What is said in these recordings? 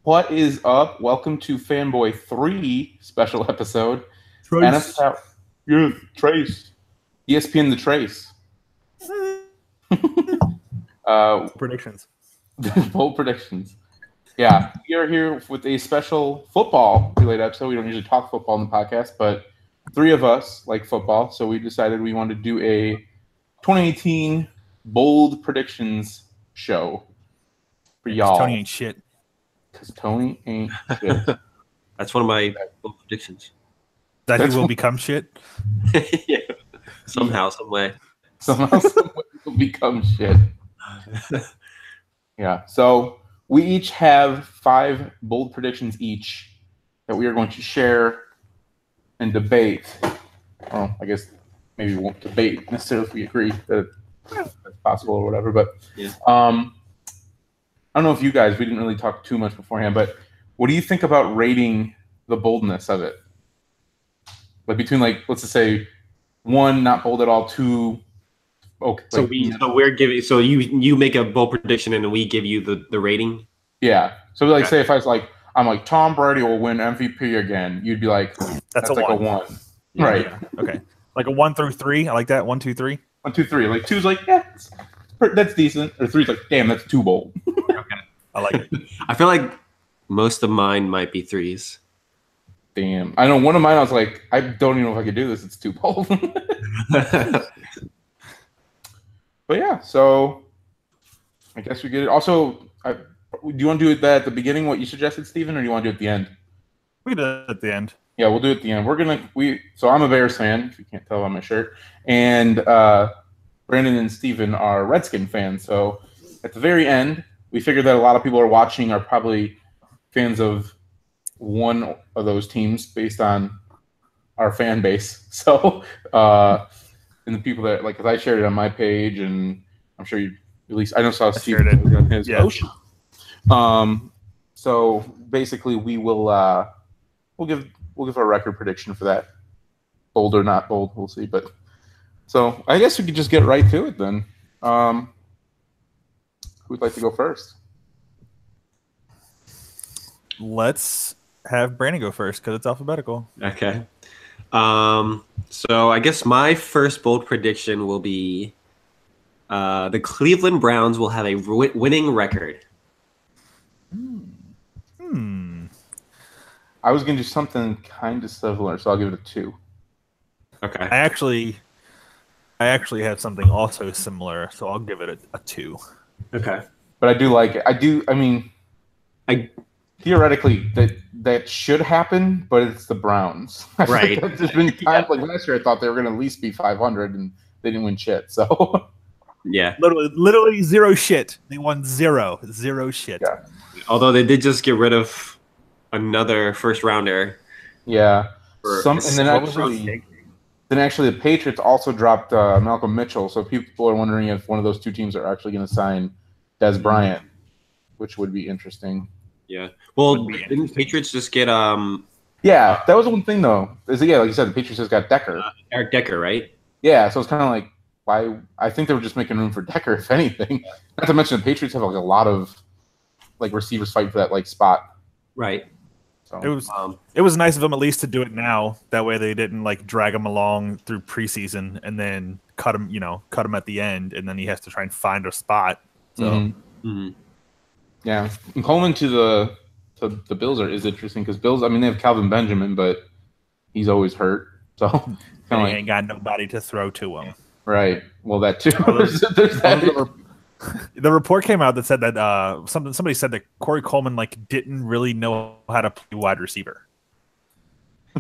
What is up? Welcome to Fanboy 3 special episode. Trace. Yeah, Trace. ESPN The Trace. Predictions. Bold predictions. Yeah, we are here with a special football-related episode. We don't usually talk football in the podcast, but three of us like football, so we decided we wanted to do a 2018 bold predictions show for y'all. Tony ain't shit. Because Tony ain't shit. That's one of my bold predictions. That he will become shit? Yeah. Somehow, some way. Somehow, some way will become shit. Yeah, so we each have 5 bold predictions each that we are going to share and debate. Well, I guess maybe we won't debate necessarily if we agree that it's possible or whatever, but yeah. I don't know if you guys, we didn't really talk too much beforehand, but what do you think about rating the boldness of it? Like between, like, let's just say 1, not bold at all, 2, okay. So you make a bold prediction and we give you the rating? Yeah. So like, say if I was like, I'm like, Tom Brady will win MVP again, you'd be like, that's like a 1. Yeah, right. Yeah. Okay. Like a 1 through 3. I like that. 1, 2, 3. 1, 2, 3. Like 2's like, yeah, that's decent. Or 3's like, damn, that's too bold. Okay. I like it. I feel like most of mine might be 3s. Damn. I know one of mine I was like, I don't even know if I could do this. It's too bold. But yeah, so I guess we get it. Also, do you want to do that at the beginning, what you suggested, Steven, or do you want to do it at the end? We did it at the end. Yeah, we'll do it at the end. So I'm a Bears fan, if you can't tell by my shirt, and Branden and Steven are Redskin fans. So at the very end, we figured that a lot of people are watching are probably fans of one of those teams based on our fan base. So, and the people that, like, because I shared it on my page, and I'm sure you, at least I know saw Steve on his post. So basically, we will we'll give a record prediction for that. Bold or not bold, we'll see. But so I guess we could just get right to it then. Who'd like to go first? Let's have Brandon go first because it's alphabetical. Okay. So I guess my first bold prediction will be the Cleveland Browns will have a winning record. I was going to do something kind of similar, so I'll give it a 2. Okay. I actually have something also similar, so I'll give it a 2. Okay. But I do like it. I theoretically that should happen, but it's the Browns. Right. There's been times like last year I thought they were going to at least be 500 and they didn't win shit. So yeah. Literally 0 shit. They won 0 shit. Yeah. Although they did just get rid of another first rounder. Yeah. And then actually the Patriots also dropped Malcolm Mitchell. So people are wondering if one of those 2 teams are actually going to sign Des Bryant, which would be interesting. Yeah. Well, didn't Patriots just get Yeah, that was one thing though. Like you said, the Patriots just got Decker. Eric Decker, right? Yeah, so it's kind of like, why? I think they were just making room for Decker, if anything. Not to mention the Patriots have like a lot of like receivers fighting for that like spot. Right. So it was nice of them at least to do it now. That way they didn't like drag him along through preseason and then cut him at the end, and then he has to try and find a spot. So yeah, and Coleman to the Bills is interesting because Bills. I mean, they have Calvin Benjamin, but he's always hurt, so he ain't got nobody to throw to him. Right. Well, that too. There's that. The report came out that said that somebody said that Corey Coleman like didn't really know how to play wide receiver,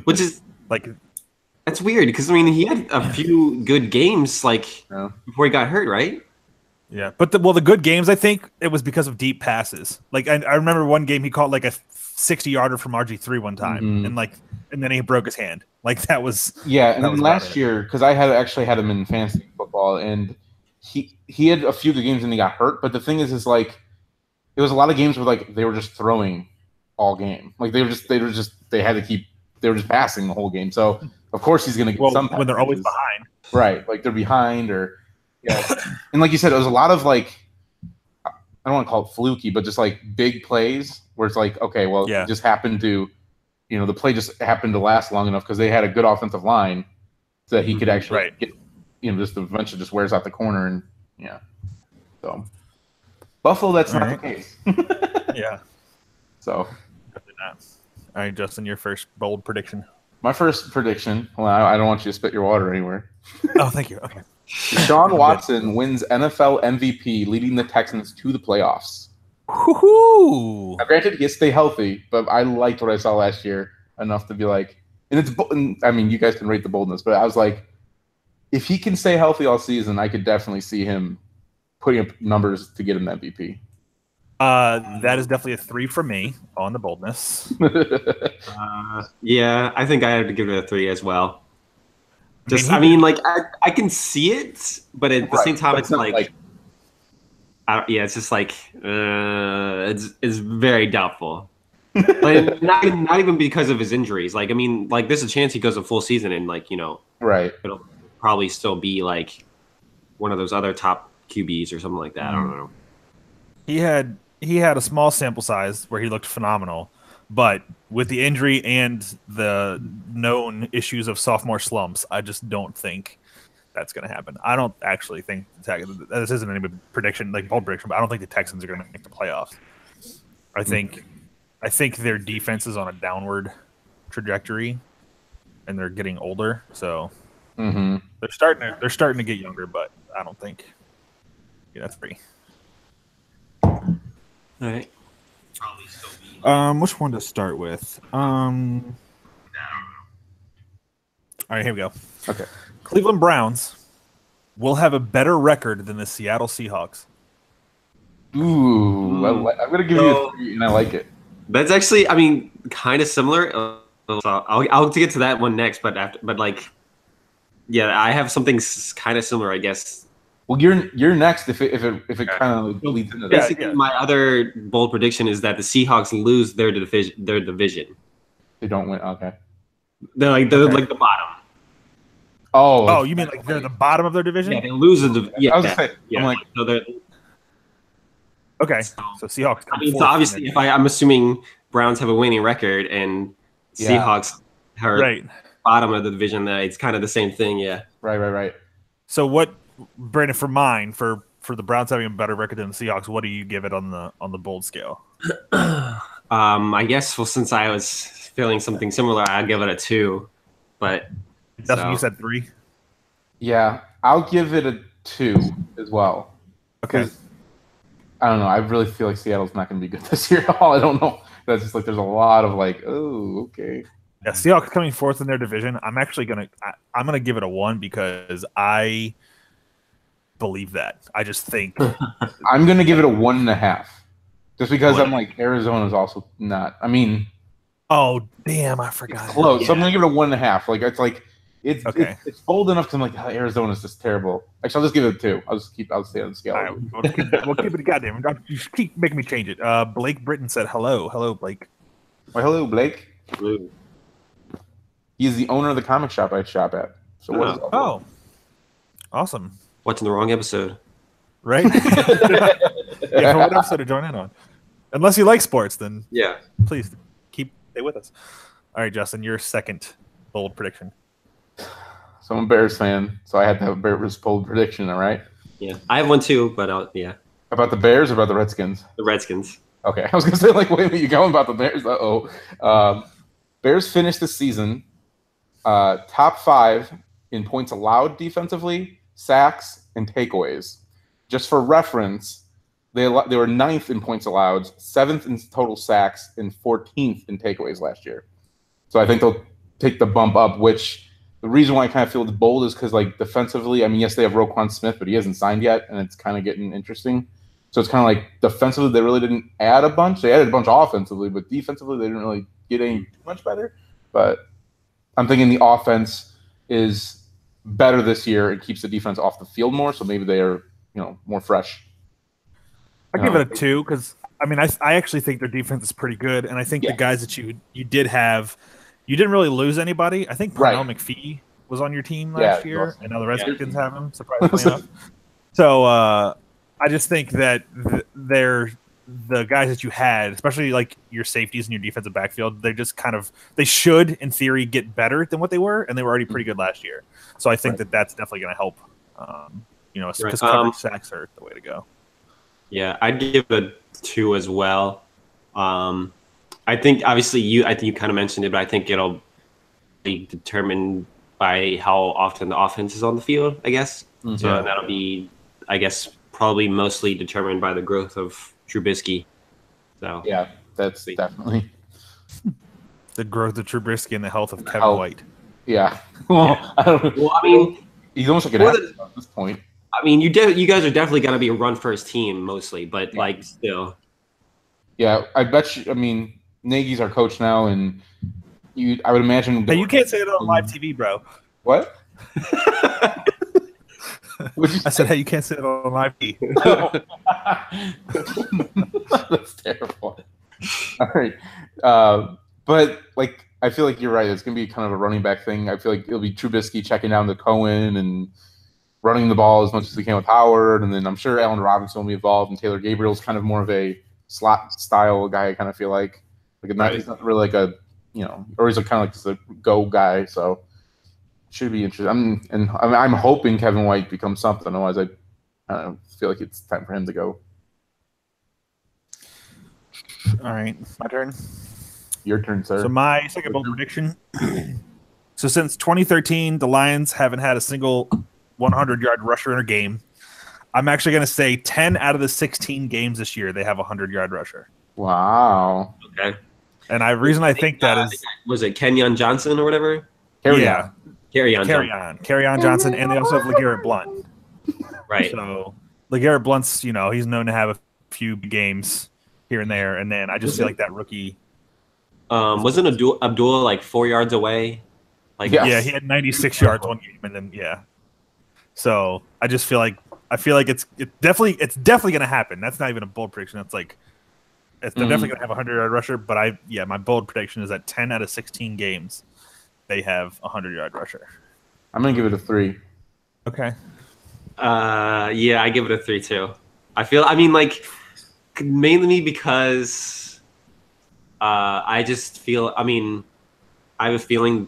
which is like that's weird because I mean he had a few good games before he got hurt, right? Yeah, but the good games, I think it was because of deep passes. Like I remember one game he caught like a 60-yarder from RG3 one time, and then he broke his hand. Like that was and then last year because I actually had him in fantasy football and. He had a few good games and he got hurt, but the thing is like it was a lot of games where like they were just throwing all game. Like they were just passing the whole game. So of course he's gonna get some when they're always behind. Right. Like they're behind or and like you said, it was a lot of like I don't want to call it fluky, but just like big plays where it's like, okay, well, it just happened to, the play just happened to last long enough because they had a good offensive line so that he could actually get, just eventually just wears out the corner and So Buffalo, that's not the case. Yeah. So. Definitely not. All right, Justin, your first bold prediction. My first prediction. Well, I don't want you to spit your water anywhere. Oh, thank you. Okay. Deshaun Watson wins NFL MVP, leading the Texans to the playoffs. Woo-hoo! Now, granted, he has to stay healthy, but I liked what I saw last year enough to be like, I mean, you guys can rate the boldness, but I was like, if he can stay healthy all season, I could definitely see him putting up numbers to get him the MVP. That is definitely a 3 for me on the boldness. Yeah, I think I have to give it a 3 as well. I can see it, but at the same time, it's like it's just like it's very doubtful. Like not even because of his injuries. Like, I mean, like there's a chance he goes a full season and it'll probably still be like one of those other top QBs or something like that. I don't know. He had a small sample size where he looked phenomenal, but with the injury and the known issues of sophomore slumps, I just don't think that's going to happen. I don't actually think this isn't any prediction, like bold prediction, but I don't think the Texans are going to make the playoffs. I think their defense is on a downward trajectory, and they're getting older. So they're starting to get younger, but I don't think that's free. All right. Probably still be. Which one to start with? All right, here we go. Okay. Cleveland Browns will have a better record than the Seattle Seahawks. Ooh, I'm going to give you a 3, and I like it. That's actually, I mean, kind of similar. So I'll get to that one next, but I have something kind of similar, I guess. Well, you're next if it kind of leads into that. Basically, my other bold prediction is that the Seahawks lose their division. They don't win. Okay. They're like the bottom. Oh, you mean like they're the bottom of their division? Yeah, they lose the division. Yeah, I was saying, yeah. I'm like, so they're. Okay, so Seahawks. I mean, so obviously, I'm assuming Browns have a winning record and Seahawks are bottom of the division, it's kind of the same thing. Yeah. Right. So what, Brandon? For mine, for the Browns having a better record than the Seahawks, what do you give it on the bold scale? I guess since I was feeling something similar, I'd give it a 2. But you said 3. Yeah, I'll give it a 2 as well. Okay. I don't know. I really feel like Seattle's not going to be good this year at all. I don't know. That's just like there's a lot of like, oh, okay. Yeah, Seahawks coming 4th in their division. I'm actually gonna give it a 1 because I believe that. I just think I'm gonna give it a 1.5, just because I'm like Arizona's also not. I mean, oh damn, I forgot. It's close. Yeah. So I'm gonna give it a 1.5. Like it's bold enough because I'm like Arizona's just terrible. Actually, I'll just give it a 2. I'll stay on the scale. All right, we'll keep it. Goddamn, you keep making me change it. Blake Britton said hello, Blake. Why, hello, Blake. Hello. He's the owner of the comic shop I shop at. So what is all awesome. Watching the wrong episode. Right? Yeah, for what episode to join in on? Unless you like sports, then please stay with us. All right, Justin, your second bold prediction. So I'm a Bears fan, so I had to have a Bears bold prediction, all right? Yeah. I have one too, but About the Bears or about the Redskins? The Redskins. Okay. I was gonna say, like, wait a minute, you going about the Bears? Bears finished the season top 5 in points allowed defensively, sacks, and takeaways. Just for reference, they were 9th in points allowed, 7th in total sacks, and 14th in takeaways last year. So I think they'll take the bump up, which the reason why I kind of feel it's bold is because, like, defensively, I mean, yes, they have Roquan Smith, but he hasn't signed yet, and it's kind of getting interesting. So it's kind of like defensively, they really didn't add a bunch. They added a bunch offensively, but defensively, they didn't really get any too much better. But I'm thinking the offense is better this year. It keeps the defense off the field more, so maybe they are, more fresh. I give it a 2 because I actually think their defense is pretty good, and I think the guys that you did have, you didn't really lose anybody. I think Pernell McPhee was on your team last year, and now the Redskins have him, surprisingly enough. So I just think that they're the guys that you had, especially like your safeties and your defensive backfield. They just they should, in theory, get better than what they were, and they were already pretty good last year. So I think that that's definitely going to help. Because coverage sacks are the way to go. Yeah, I'd give it a 2 as well. I think obviously you kind of mentioned it, but I think it'll be determined by how often the offense is on the field, I guess. Mm-hmm. So that'll be, I guess, probably mostly determined by the growth of Trubisky. So yeah, that's definitely the growth of Trubisky and the health of Kevin White. Yeah. I mean, he's almost like an athlete at this point. I mean, you guys are definitely going to be a run first team mostly, but like still. Yeah, I bet you. I mean, Nagy's our coach now, and I would imagine. Hey, you can't say it on live TV, bro. What? I said, hey, you can't say it on live TV. That's terrible. All right, but like, I feel like you're right. It's gonna be kind of a running back thing. I feel like it'll be Trubisky checking down to Cohen and running the ball as much as he can with Howard, and then I'm sure Allen Robinson will be involved, and Taylor Gabriel's kind of more of a slot style guy. I kind of feel like he's not really like a, or he's kind of like just a go guy. So should be interesting. I'm hoping Kevin White becomes something. Otherwise, I don't feel like it's time for him to go. All right, my turn. Your turn, sir. So my second bold prediction. So since 2013, the Lions haven't had a single 100-yard rusher in a game. I'm actually going to say 10 out of the 16 games this year, they have a 100-yard rusher. Wow. Okay. And the reason I think that is... Was it Kenyon Johnson or whatever? Carry on Johnson, and they also have LeGarrette Blount. Right. So LeGarrette Blount's, he's known to have a few games here and there, and then I just feel like that rookie... Wasn't Abdullah like 4 yards away? Yeah, he had 96 yards one game, and then, So I just feel like it's definitely going to happen. That's not even a bold prediction. It's like they're definitely going to have a 100-yard rusher. But my bold prediction is that 10 out of 16 games they have a 100-yard rusher. I'm going to give it a 3. Okay. Yeah, I give it a 3 too. Mainly because I just feel. I have a feeling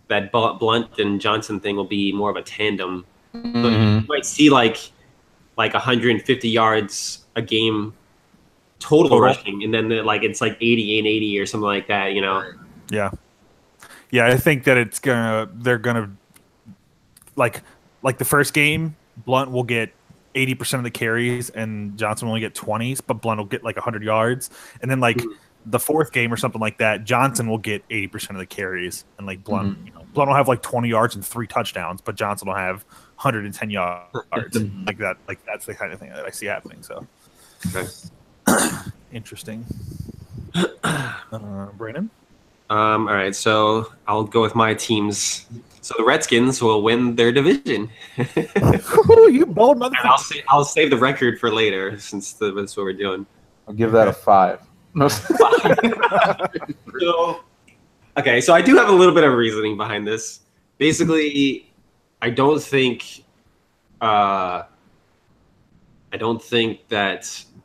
that Blount and Johnson thing will be more of a tandem. Mm-hmm. So you might see like 150 yards a game total rushing, and then it's like 80 and 80 or something like that, Yeah. Yeah, I think that they're gonna like the first game, Blount will get 80% of the carries and Johnson will only get 20s, but Blount will get like 100 yards. And then the fourth game or something like that, Johnson will get 80% of the carries, and Blount, Blount will have 20 yards and 3 touchdowns, but Johnson will have 110 yards like that. Like that's the kind of thing that I see happening. So, okay. Interesting. Brandon. All right, so I'll go with my teams. So the Redskins will win their division. You bold motherfucker! I'll save the record for later, since that's what we're doing. I'll give that a 5. No. So I do have a little bit of reasoning behind this. Basically, I don't think that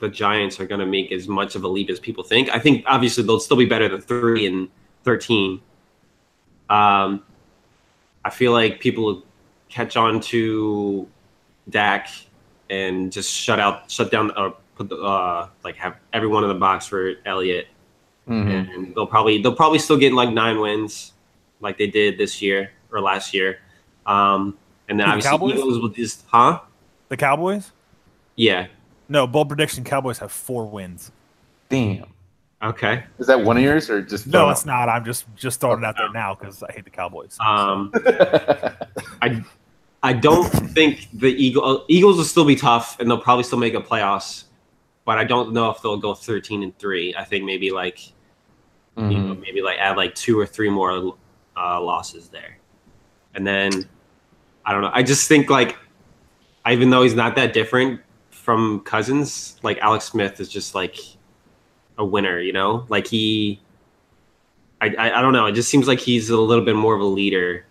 the Giants are going to make as much of a leap as people think. I think obviously they'll still be better than 3 and 13. I feel like people will catch on to Dak and just shut down, or have everyone in the box for Elliott. Mm-hmm. And they'll probably still get 9 wins, like they did this year or last year. And then obviously Cowboys? Eagles will just the Cowboys? Yeah. No, bold prediction: Cowboys have 4 wins. Damn. Okay. Is that one of yours or just? No, it's not. I'm just throwing it out there now because I hate the Cowboys. I don't think the Eagles will still be tough, and they'll probably still make a playoffs. But I don't know if they'll go 13-3. I think maybe add 2 or 3 more losses there, and then I don't know. I just think even though he's not that different from Cousins, Alex Smith is just a winner, I don't know. It just seems like he's a little bit more of a leader.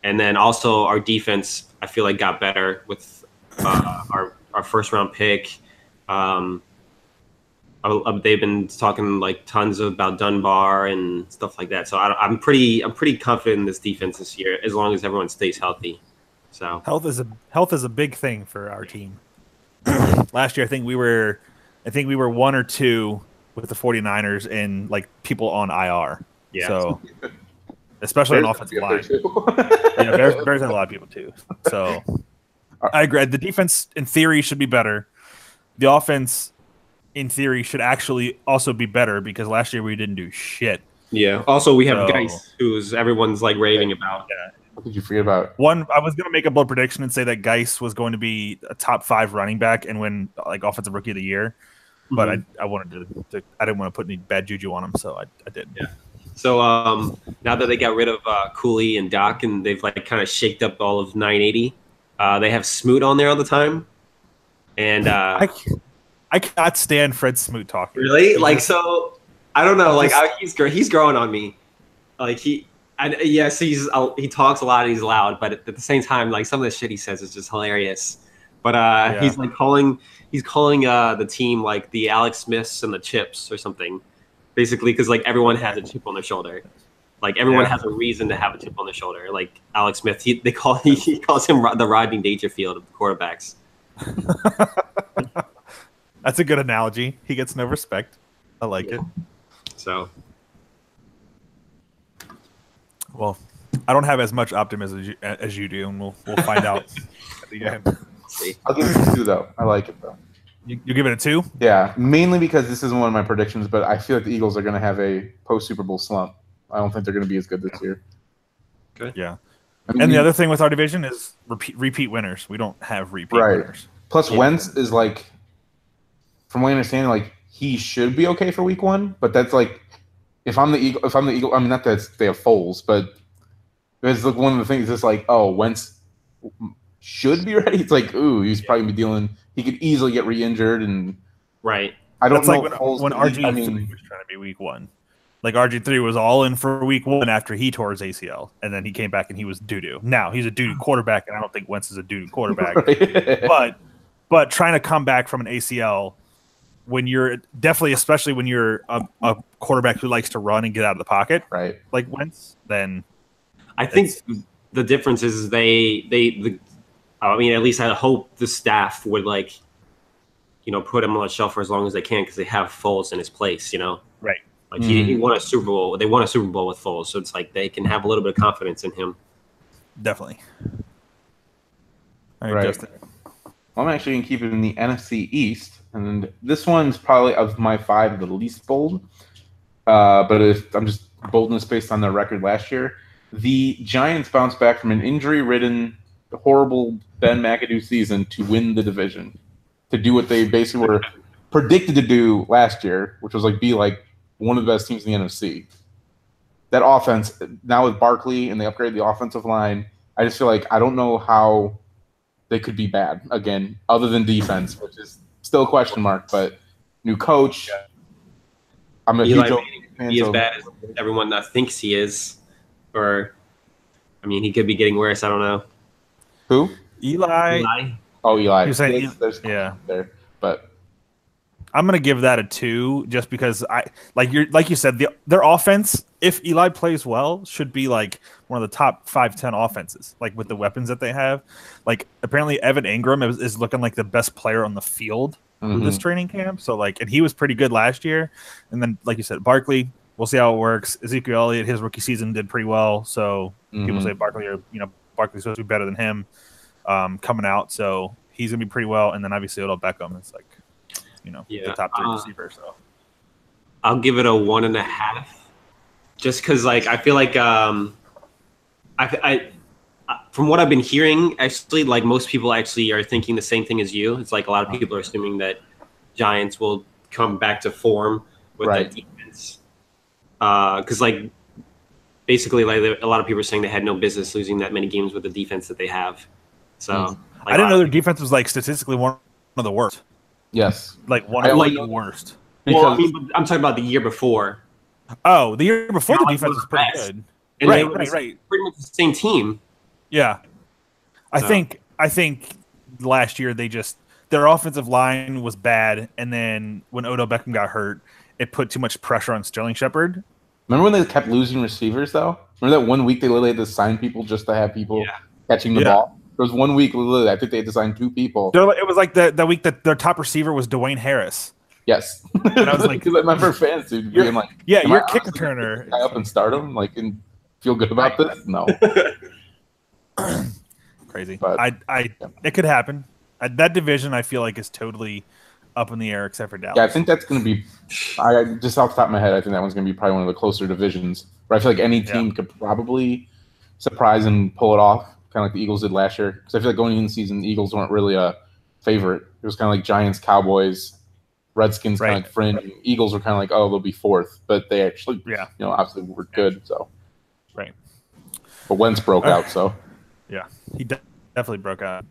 And then also our defense, I feel got better with our our first round pick. They've been talking like tons about Dunbar and stuff like that. So I'm pretty confident in this defense this year, as long as everyone stays healthy. So health is a big thing for our team. Last year, I think we were 1 or 2 with the 49ers and like people on IR. Yeah. So especially on offensive line. Yeah, Bears had a lot of people too. So I agree. The defense in theory should be better. The offense in theory should actually also be better because last year we didn't do shit. Yeah. Also, we have Geis, who's everyone's like raving about. Yeah. What did you forget about? One, I was going to make a bold prediction and say that Geis was going to be a top 5 running back and win like offensive rookie of the year, but I wanted to I didn't want to put any bad juju on him, so I didn't. Yeah. So now that they got rid of Cooley and Doc and they've like kind of shaked up all of 980, they have Smoot on there all the time, and I cannot stand Fred Smoot talking. Really? Like, so I don't know. Like, he's growing on me. Like he talks a lot and he's loud, but at the same time, like some of the shit he says is just hilarious. But he's like calling the team like the Alex Smiths and the Chips or something, basically because like everyone has a chip on their shoulder. Like everyone has a reason to have a chip on their shoulder. Like Alex Smith, he calls him the Rodney Dangerfield of the quarterbacks. That's a good analogy. He gets no respect. I like it. So, well, I don't have as much optimism as you do, and we'll find out at the end. See. I'll give it a 2 though. I like it though. You give it a 2? Yeah, mainly because this isn't one of my predictions, but I feel like the Eagles are going to have a post Super Bowl slump. I don't think they're going to be as good this year. Good. Yeah. I mean, and the other thing with our division is repeat winners. We don't have repeat winners. Plus, Wentz is like, from what I understand, like he should be okay for Week 1, but that's like, if I'm the Eagle, I mean, not that they have Foles, but it's like one of the things. It's like, oh, Wentz should be ready. It's like, ooh, he's probably gonna be dealing. He could easily get re-injured, and right. I don't know. Like when RG3 was trying to be Week 1. Like RG3 was all in for Week 1 after he tore his ACL, and then he came back and he was doo-doo. Now he's a doo-doo quarterback, and I don't think Wentz is a doo-doo quarterback. Right. But trying to come back from an ACL when you're especially when you're a quarterback who likes to run and get out of the pocket, right? Like Wentz, then I think the difference is I mean, at least I hope the staff would like, put him on the shelf for as long as they can because they have Foles in his place, Right. Like he won a Super Bowl. They won a Super Bowl with Foles, so it's like they can have a little bit of confidence in him. Definitely. All right. Justin. I'm actually going to keep it in the NFC East, and this one's probably of my 5 the least bold. But if I'm just boldness based on their record last year. The Giants bounced back from an injury-ridden, horrible Ben McAdoo season to win the division, to do what they basically were predicted to do last year, which was be one of the best teams in the NFC. That offense, now with Barkley and they upgraded the offensive line, I just feel like I don't know how they could be bad again, other than defense, which is still a question mark. But new coach, I'm a huge fan. He as bad as everyone thinks he is, or I mean, he could be getting worse. I don't know. Who? Eli. Oh, Eli. You're saying there's there, but I'm gonna give that a 2 just because like you said, their offense, if Eli plays well, should be like one of the top 5-10 offenses, like with the weapons that they have. Like apparently Evan Ingram is looking like the best player on the field with this training camp. So and he was pretty good last year. And then like you said, Barkley, we'll see how it works. Ezekiel Elliott, his rookie season did pretty well. So people say Barkley's supposed to be better than him coming out. So he's gonna be pretty well. And then obviously Odell Beckham is the top 3 receiver. So I'll give it a 1.5, just because I feel like I from what I've been hearing, actually, most people actually are thinking the same thing as you. It's like a lot of people are assuming that Giants will come back to form with that defense. Because basically, a lot of people are saying they had no business losing that many games with the defense that they have. So I didn't know their defense was statistically one of the worst. Yes, one of the worst. Well, I mean, I'm talking about the year before. Oh, the year before the defense was pretty good. And right. Pretty much the same team. Yeah, I think last year they their offensive line was bad, and then when Odell Beckham got hurt, it put too much pressure on Sterling Shepard. Remember when they kept losing receivers, though? Remember that 1 week they literally had to sign people just to have people catching the ball? There was 1 week, literally, I think they had to sign 2 people. It was like the week that their top receiver was Dwayne Harris. Yes. And I was like, I remember fans being like, you're a kick returner. Guy up and start him, like, and feel good about this? No. Crazy. But, it could happen. That division, I feel like, is totally up in the air except for Dallas. Yeah, I think that's going to be. Just off the top of my head, I think that one's going to be probably one of the closer divisions. Where I feel like any team could probably surprise and pull it off, kind of like the Eagles did last year. Because I feel like going into the season, the Eagles weren't really a favorite. It was kind of like Giants, Cowboys, Redskins, kind of like fringe. Eagles were kind of like, oh, they'll be fourth, but they actually, obviously were good. So, but Wentz broke out. So, he definitely broke out.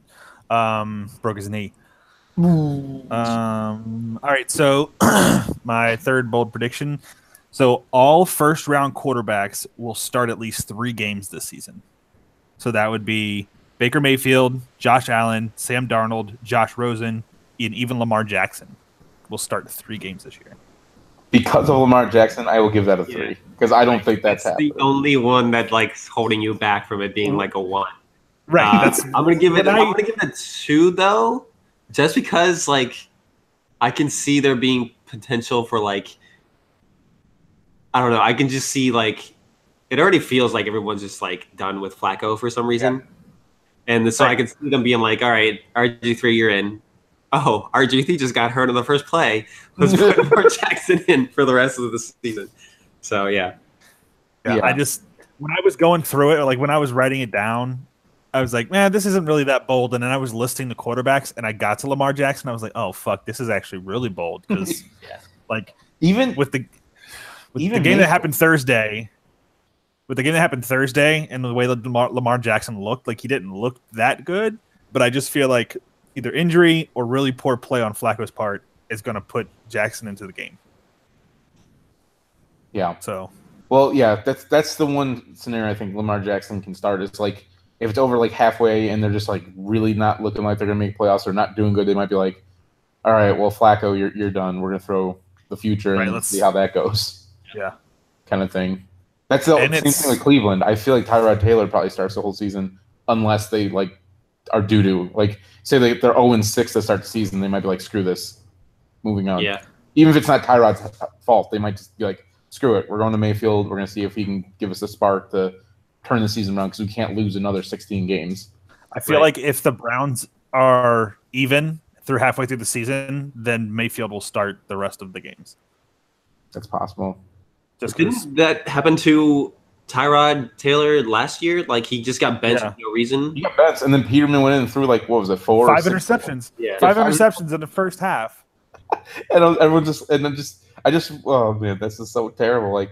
Broke his knee. All right, so my third bold prediction. So all first-round quarterbacks will start at least 3 games this season. So that would be Baker Mayfield, Josh Allen, Sam Darnold, Josh Rosen, and even Lamar Jackson will start 3 games this year. Because of Lamar Jackson, I will give that a 3 because I don't think that's happening. The only one that holding you back from it being like a 1. Right. I'm gonna give it. I'm gonna give it a 2 though, just because I can see there being potential for I don't know. I can just see it already feels like everyone's just done with Flacco for some reason, and so I can see them being all right, RG3, you're in. Oh, RG3 just got hurt on the first play. Let's put Lamar Jackson in for the rest of the season. So yeah. I just when I was going through it, when I was writing it down, I was like, man, this isn't really that bold. And then I was listing the quarterbacks, and I got to Lamar Jackson. I was like, oh, fuck, this is actually really bold. Because, even with the game that happened Thursday, and the way that Lamar Jackson looked, he didn't look that good. But I just feel like either injury or really poor play on Flacco's part is going to put Jackson into the game. Yeah. So. Well, yeah, that's the one scenario I think Lamar Jackson can start. It's if it's over halfway and they're just really not looking like they're gonna make playoffs or not doing good, they might be like, all right, well, Flacco, you're done. We're gonna throw the future and let's see how that goes. Yeah, kind of thing. That's the same thing with Cleveland. I feel like Tyrod Taylor probably starts the whole season unless they are due to say they're 0-6 to start the season. They might be screw this, moving on. Yeah. Even if it's not Tyrod's fault, they might just be screw it. We're going to Mayfield. We're gonna see if he can give us a spark to turn the season around because we can't lose another 16 games. I feel like if the Browns are even halfway through the season, then Mayfield will start the rest of the games. That's possible. Didn't that happen to Tyrod Taylor last year? He just got benched for no reason. He got benched, and then Peterman went in and threw 5 interceptions. Yeah, 5 interceptions in the first half. And everyone oh man, this is so terrible.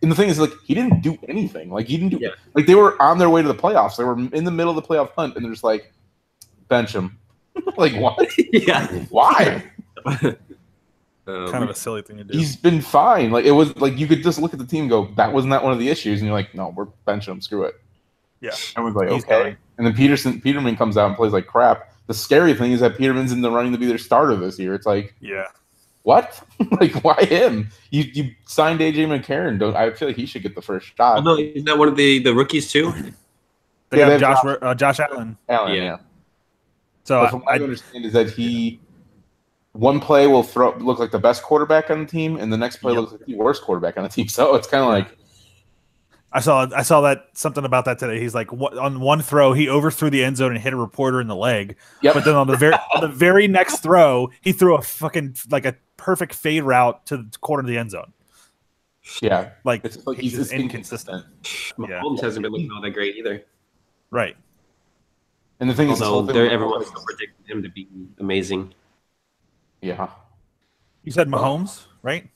And the thing is, he didn't do anything. He didn't do they were on their way to the playoffs. They were in the middle of the playoff hunt, and they're just bench him. What? Yeah. Why? Kind of a silly thing to do. He's been fine. It was you could just look at the team and go, that was not one of the issues, and you're like, no, we're benching him. Screw it. Yeah. And we're okay. And then Peterman comes out and plays like crap. The scary thing is that Peterman's in the running to be their starter this year. It's what? Why him? You signed AJ McCarron. I feel like he should get the first shot. Oh, no, isn't that one of the rookies too? They have Josh Allen. Yeah. So what I understand is that one play will look like the best quarterback on the team, and the next play looks like the worst quarterback on the team. So it's kind of I saw that something about that today. He's on one throw, he overthrew the end zone and hit a reporter in the leg. Yep. But then on the very next throw, he threw a fucking a perfect fade route to the corner of the end zone. Yeah, he's just inconsistent. Mahomes hasn't been looking all that great either. Right. And the thing is, everyone's still predicting him to be amazing. Yeah. You said Mahomes, right?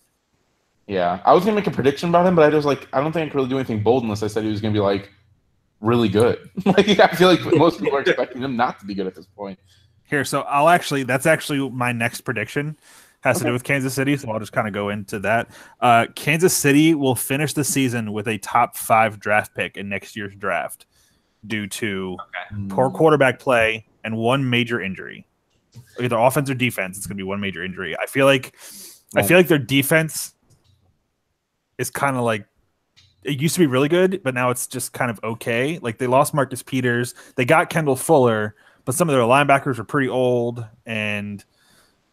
Yeah, I was gonna make a prediction about him, but I was I don't think I could really do anything bold unless I said he was gonna be really good. I feel like most people are expecting him not to be good at this point. Here, so that's actually my next prediction. Has to do with Kansas City, so I'll just kind of go into that. Kansas City will finish the season with a top 5 draft pick in next year's draft due to poor quarterback play and one major injury. either offense or defense. It's going to be one major injury. I feel like their defense is kind of like, it used to be really good, but now it's just kind of okay. Like they lost Marcus Peters, they got Kendall Fuller, but some of their linebackers were pretty old, and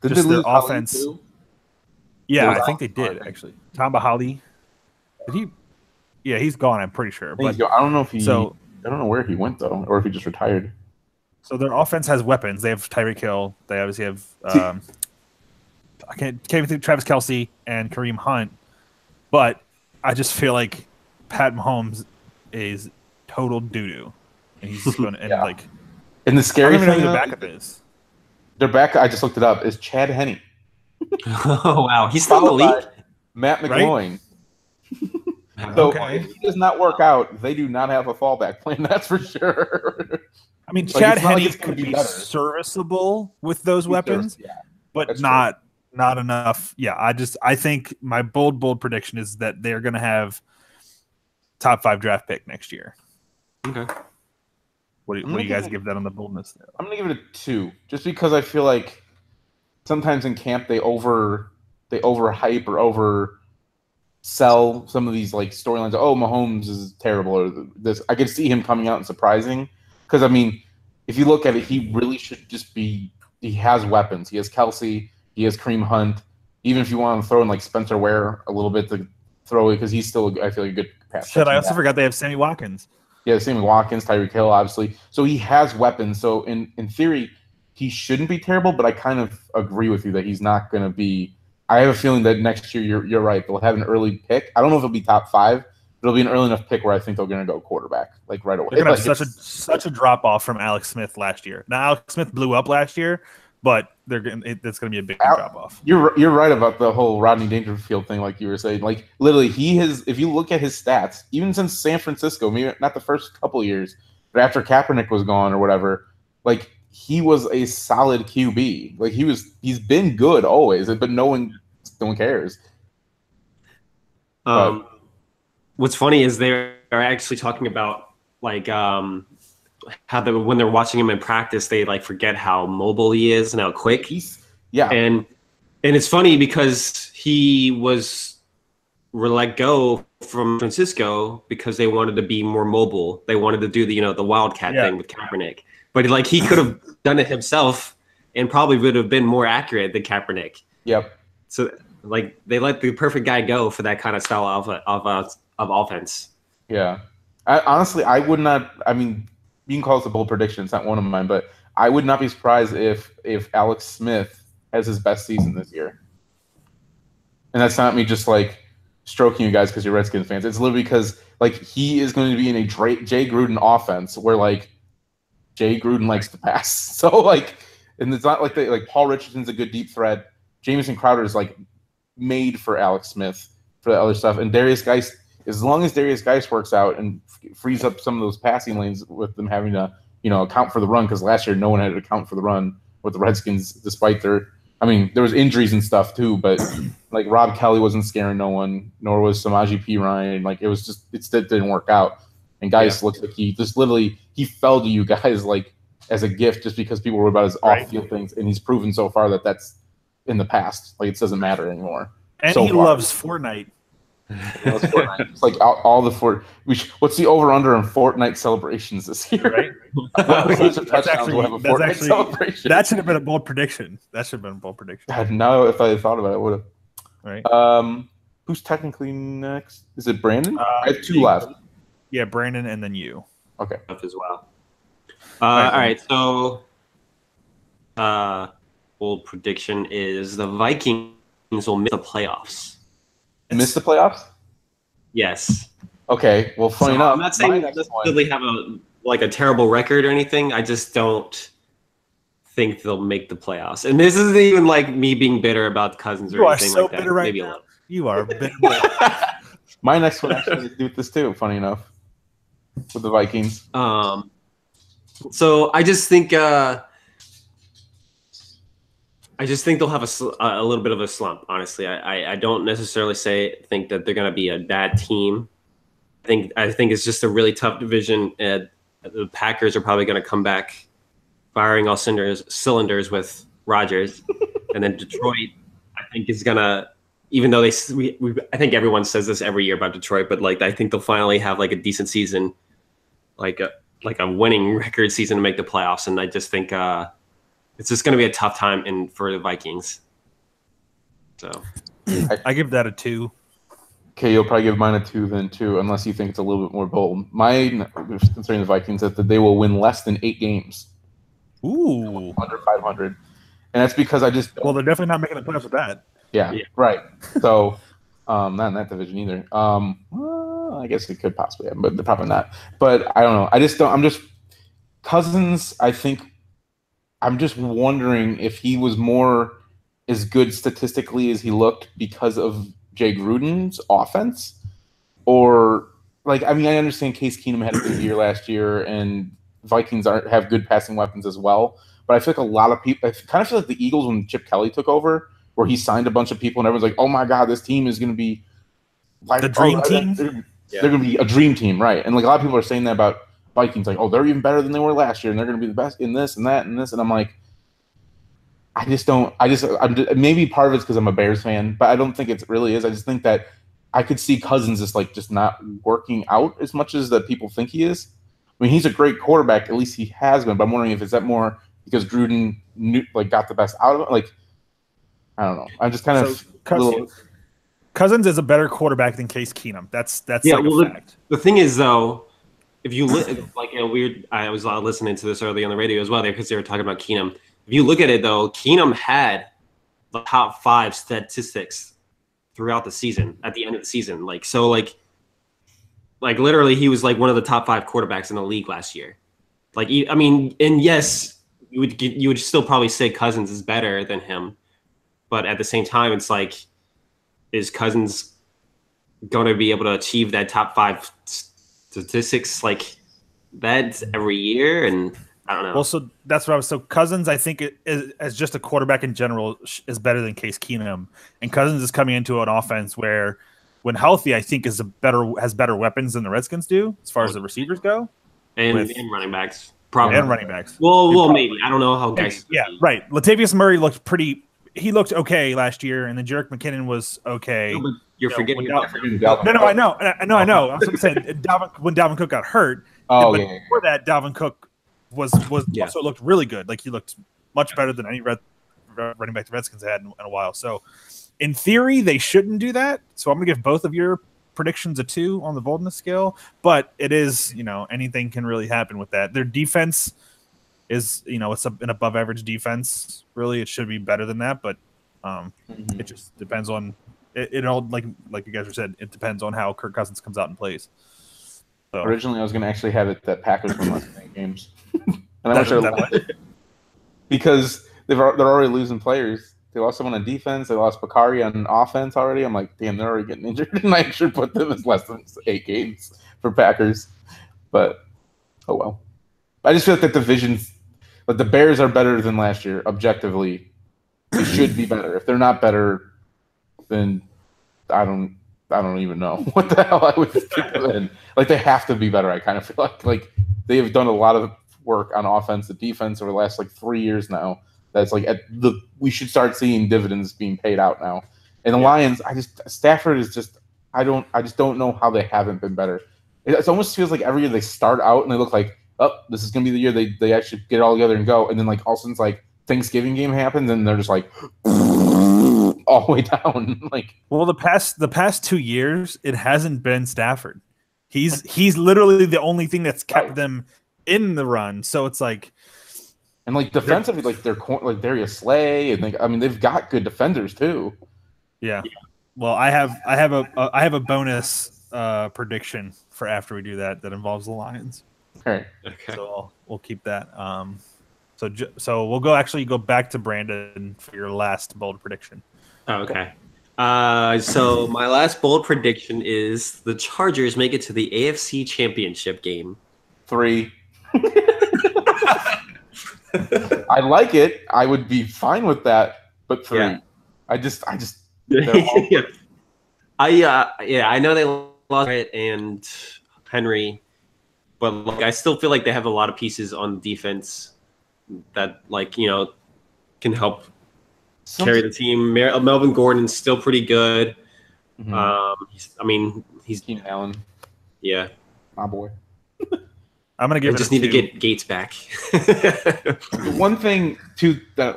just their offense. Yeah, I think they did actually. Tom Bahali, did he? Yeah, he's gone. I'm pretty sure. But I don't know if he. So I don't know where he went though, or if he just retired. So their offense has weapons. They have Tyreek Hill. They obviously have. I can't even think Travis Kelce and Kareem Hunt, but I just feel like Pat Mahomes is total doo doo, and he's going to like. And the scary thing, the backup is. Their backup, I just looked it up, is Chad Henne. Oh wow, he's still in the league. Matt McGloin. Right? So if he does not work out, they do not have a fallback plan. That's for sure. I mean, Chad Henne could be serviceable with those weapons, but not enough. Yeah, I think my bold prediction is that they're going to have top 5 draft pick next year. Okay. What do you guys give that on the boldness there? I'm going to give it a 2, just because I feel like sometimes in camp they overhype or oversell some of these like storylines. Oh, Mahomes is terrible, or this. I could see him coming out and surprising, because I mean, if you look at it, he really should just be. He has weapons. He has Kelce. He has Kareem Hunt. Even if you want to throw in like Spencer Ware a little bit to throw it, because he's still, I feel like, a good pass. Shit, I also forgot they have Sammy Watkins. Yeah, Sammy Watkins, Tyreek Hill, obviously. So he has weapons. So in theory, he shouldn't be terrible. But I kind of agree with you that he's not going to be. I have a feeling that next year you're right. They'll have an early pick. I don't know if it'll be top 5. But it'll be an early enough pick where I think they're going to go quarterback like right away. They're going to have such a drop off from Alex Smith last year. Now Alex Smith blew up last year, but it's going to be a big drop off. You're right about the whole Rodney Dangerfield thing, like you were saying. Like literally, if you look at his stats, even since San Francisco, maybe not the first couple of years, but after Kaepernick was gone or whatever, like he was a solid QB. Like he's been good always, but no one cares. What's funny is they're actually talking about like how when they're watching him in practice, they like forget how mobile he is and how quick. And it's funny because he was let go from Francisco because they wanted to be more mobile. They wanted to do the wildcat thing with Kaepernick, but like he could have done it himself and probably would have been more accurate than Kaepernick. Yep. So like they let the perfect guy go for that kind of style of offense. Yeah. Honestly, I would not. I mean, you can call this a bold prediction. It's not one of mine, but I would not be surprised if Alex Smith has his best season this year. And that's not me just like stroking you guys because you're Redskins fans. It's literally because like he is going to be in a Jay Gruden offense where like Jay Gruden likes to pass. So like, and it's not like Paul Richardson's a good deep threat. Jamison Crowder is like made for Alex Smith for the other stuff, and Darius Geis. As long as Darius Geis works out and frees up some of those passing lanes with them having to, account for the run, because last year no one had to account for the run with the Redskins, despite there was injuries and stuff too, but like Rob Kelly wasn't scaring no one, nor was Samaje Perine. Like it didn't work out. And Geis looks like he fell to you guys like as a gift just because people were about his off-field things, and he's proven so far that that's in the past. Like it doesn't matter anymore. And he loves Fortnite. It's like all the what's the over/under in Fortnite celebrations this year? Right. That should have been a bold prediction. God, no, if I had thought about it, I would have. Right. Who's technically next? Is it Branden? I have 2 left. Yeah, Branden and then you. Okay. As well. All right. So, bold prediction is the Vikings will miss the playoffs. Miss the playoffs? Yes. Okay. Well, funny enough, I'm not saying they necessarily have a terrible record or anything. I just don't think they'll make the playoffs. And this isn't even like me being bitter about Cousins or anything like that. Bitter right Maybe now. a little. You are bitter. My next one actually has to do with this too. Funny enough, with the Vikings. So I just think they'll have a little bit of a slump. Honestly, I don't necessarily think that they're going to be a bad team. I think it's just a really tough division. The Packers are probably going to come back, firing all cylinders with Rodgers, and then Detroit, I think is gonna. Even though I think everyone says this every year about Detroit, but like I think they'll finally have like a decent season, like a winning record season to make the playoffs, and I just think it's just gonna be a tough time for the Vikings. So I give that a 2. Okay, you'll probably give mine a 2 then too, unless you think it's a little bit more bold. Mine, concerning the Vikings, is that they will win less than 8 games. Ooh, under 500, and that's because I just well, they're definitely not making the playoffs with that. Yeah, right. So, not in that division either. Well, I guess it could possibly happen, but probably not. But I don't know. I just don't. I'm just Cousins. I think I'm just wondering if he was more as good statistically as he looked because of Jay Gruden's offense, or like I mean I understand Case Keenum had a good year last year, and Vikings have good passing weapons as well. But I feel like a lot of people. I kind of feel like the Eagles when Chip Kelly took over, where he signed a bunch of people, and everyone's like, "Oh my God, this team is going to be like the dream team. They're going to be a dream team, right?" And like a lot of people are saying that about Vikings, like, "Oh, they're even better than they were last year, and they're going to be the best in this and that and this." And I'm like, I just don't. Maybe part of it's because I'm a Bears fan, but I don't think it really is. I just think that I could see Cousins just not working out as much as that people think he is. I mean, he's a great quarterback. At least he has been. But I'm wondering if it's that more because Gruden got the best out of it. Like, I don't know. I'm just kind of Cousins is a better quarterback than Case Keenum. That's a fact. The thing is, though, if you look I was listening to this early on the radio as well, because they were talking about Keenum. If you look at it, though, Keenum had the top 5 statistics throughout the season. At the end of the season, like literally, he was like one of the top 5 quarterbacks in the league last year. Like, I mean, and yes, you would still probably say Cousins is better than him, but at the same time, it's like, is Cousins going to be able to achieve that top 5 statistics like that every year? And I don't know. Well, so that's what I was. So Cousins, I think, as just a quarterback in general, is better than Case Keenum. And Cousins is coming into an offense where, when healthy, I think has better weapons than the Redskins do as far as the receivers go, and running backs, probably, and running backs. Well, maybe I don't know how guys. Yeah, right. Latavius Murray looked pretty. He looked okay last year, and then Jerick McKinnon was okay. No, but you're forgetting Dalvin. No, I know. I was saying when Dalvin Cook got hurt. Before that, Dalvin Cook was also looked really good. Like, he looked much better than any running back the Redskins had in a while. So, in theory, they shouldn't do that. So I'm going to give both of your predictions a 2 on the boldness scale. But it is, anything can really happen with that. Their defense is, it's an above average defense. Really, it should be better than that. But it just depends on it all. Like you guys said, it depends on how Kirk Cousins comes out and plays. So. Originally, I was going to actually have it that Packers win less than 8 games, and because they're already losing players. They lost someone on defense. They lost Bakari on offense already. I'm like, damn, they're already getting injured, and I should put them as less than 8 games for Packers. But oh well. I just feel like the divisions, but the Bears are better than last year objectively. They should be better. If they're not better, then I don't even know what the hell I would think then. Like, they have to be better. I kind of feel like they have done a lot of work on offense and defense over the last 3 years now. That's we should start seeing dividends being paid out now. And the Lions, Stafford is just I just don't know how they haven't been better. It almost feels like every year they start out and they look like, oh, this is gonna be the year they actually get it all together and go. And then all of a sudden Thanksgiving game happens and they're just all the way down. Well, the past 2 years, it hasn't been Stafford. He's literally the only thing that's kept them in the run. So it's and defensively, they're Darius Slay, and they've got good defenders too. Yeah. Well, I have a bonus prediction for after we do that involves the Lions. Okay. So we'll keep that. So we'll go back to Branden for your last bold prediction. Oh, okay. So my last bold prediction is the Chargers make it to the AFC Championship game. 3. I like it. I would be fine with that, but 3. Yeah. I just. Yeah. I know they lost it and Henry, but I still feel like they have a lot of pieces on defense that can help carry the team. Melvin Gordon's still pretty good. He's Keenan Allen. Yeah, my boy. I'm gonna give it. Just need to get Gates back. One thing too that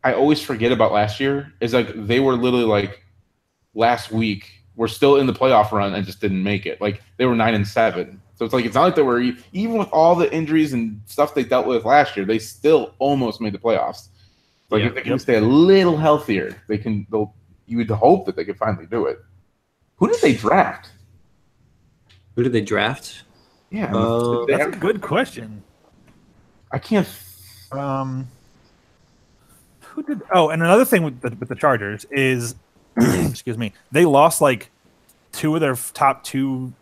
I always forget about last year is like they were literally like last week we're still in the playoff run and just didn't make it. Like they were 9-7, so it's like it's not like they were even with all the injuries and stuff they dealt with last year, they still almost made the playoffs. Like if they can stay a little healthier, you would hope that they could finally do it. Who did they draft? Who did they draft? Yeah, that's a good question. I can't. Who did? Oh, and another thing with the Chargers is, excuse me, they lost like 2 of their top 2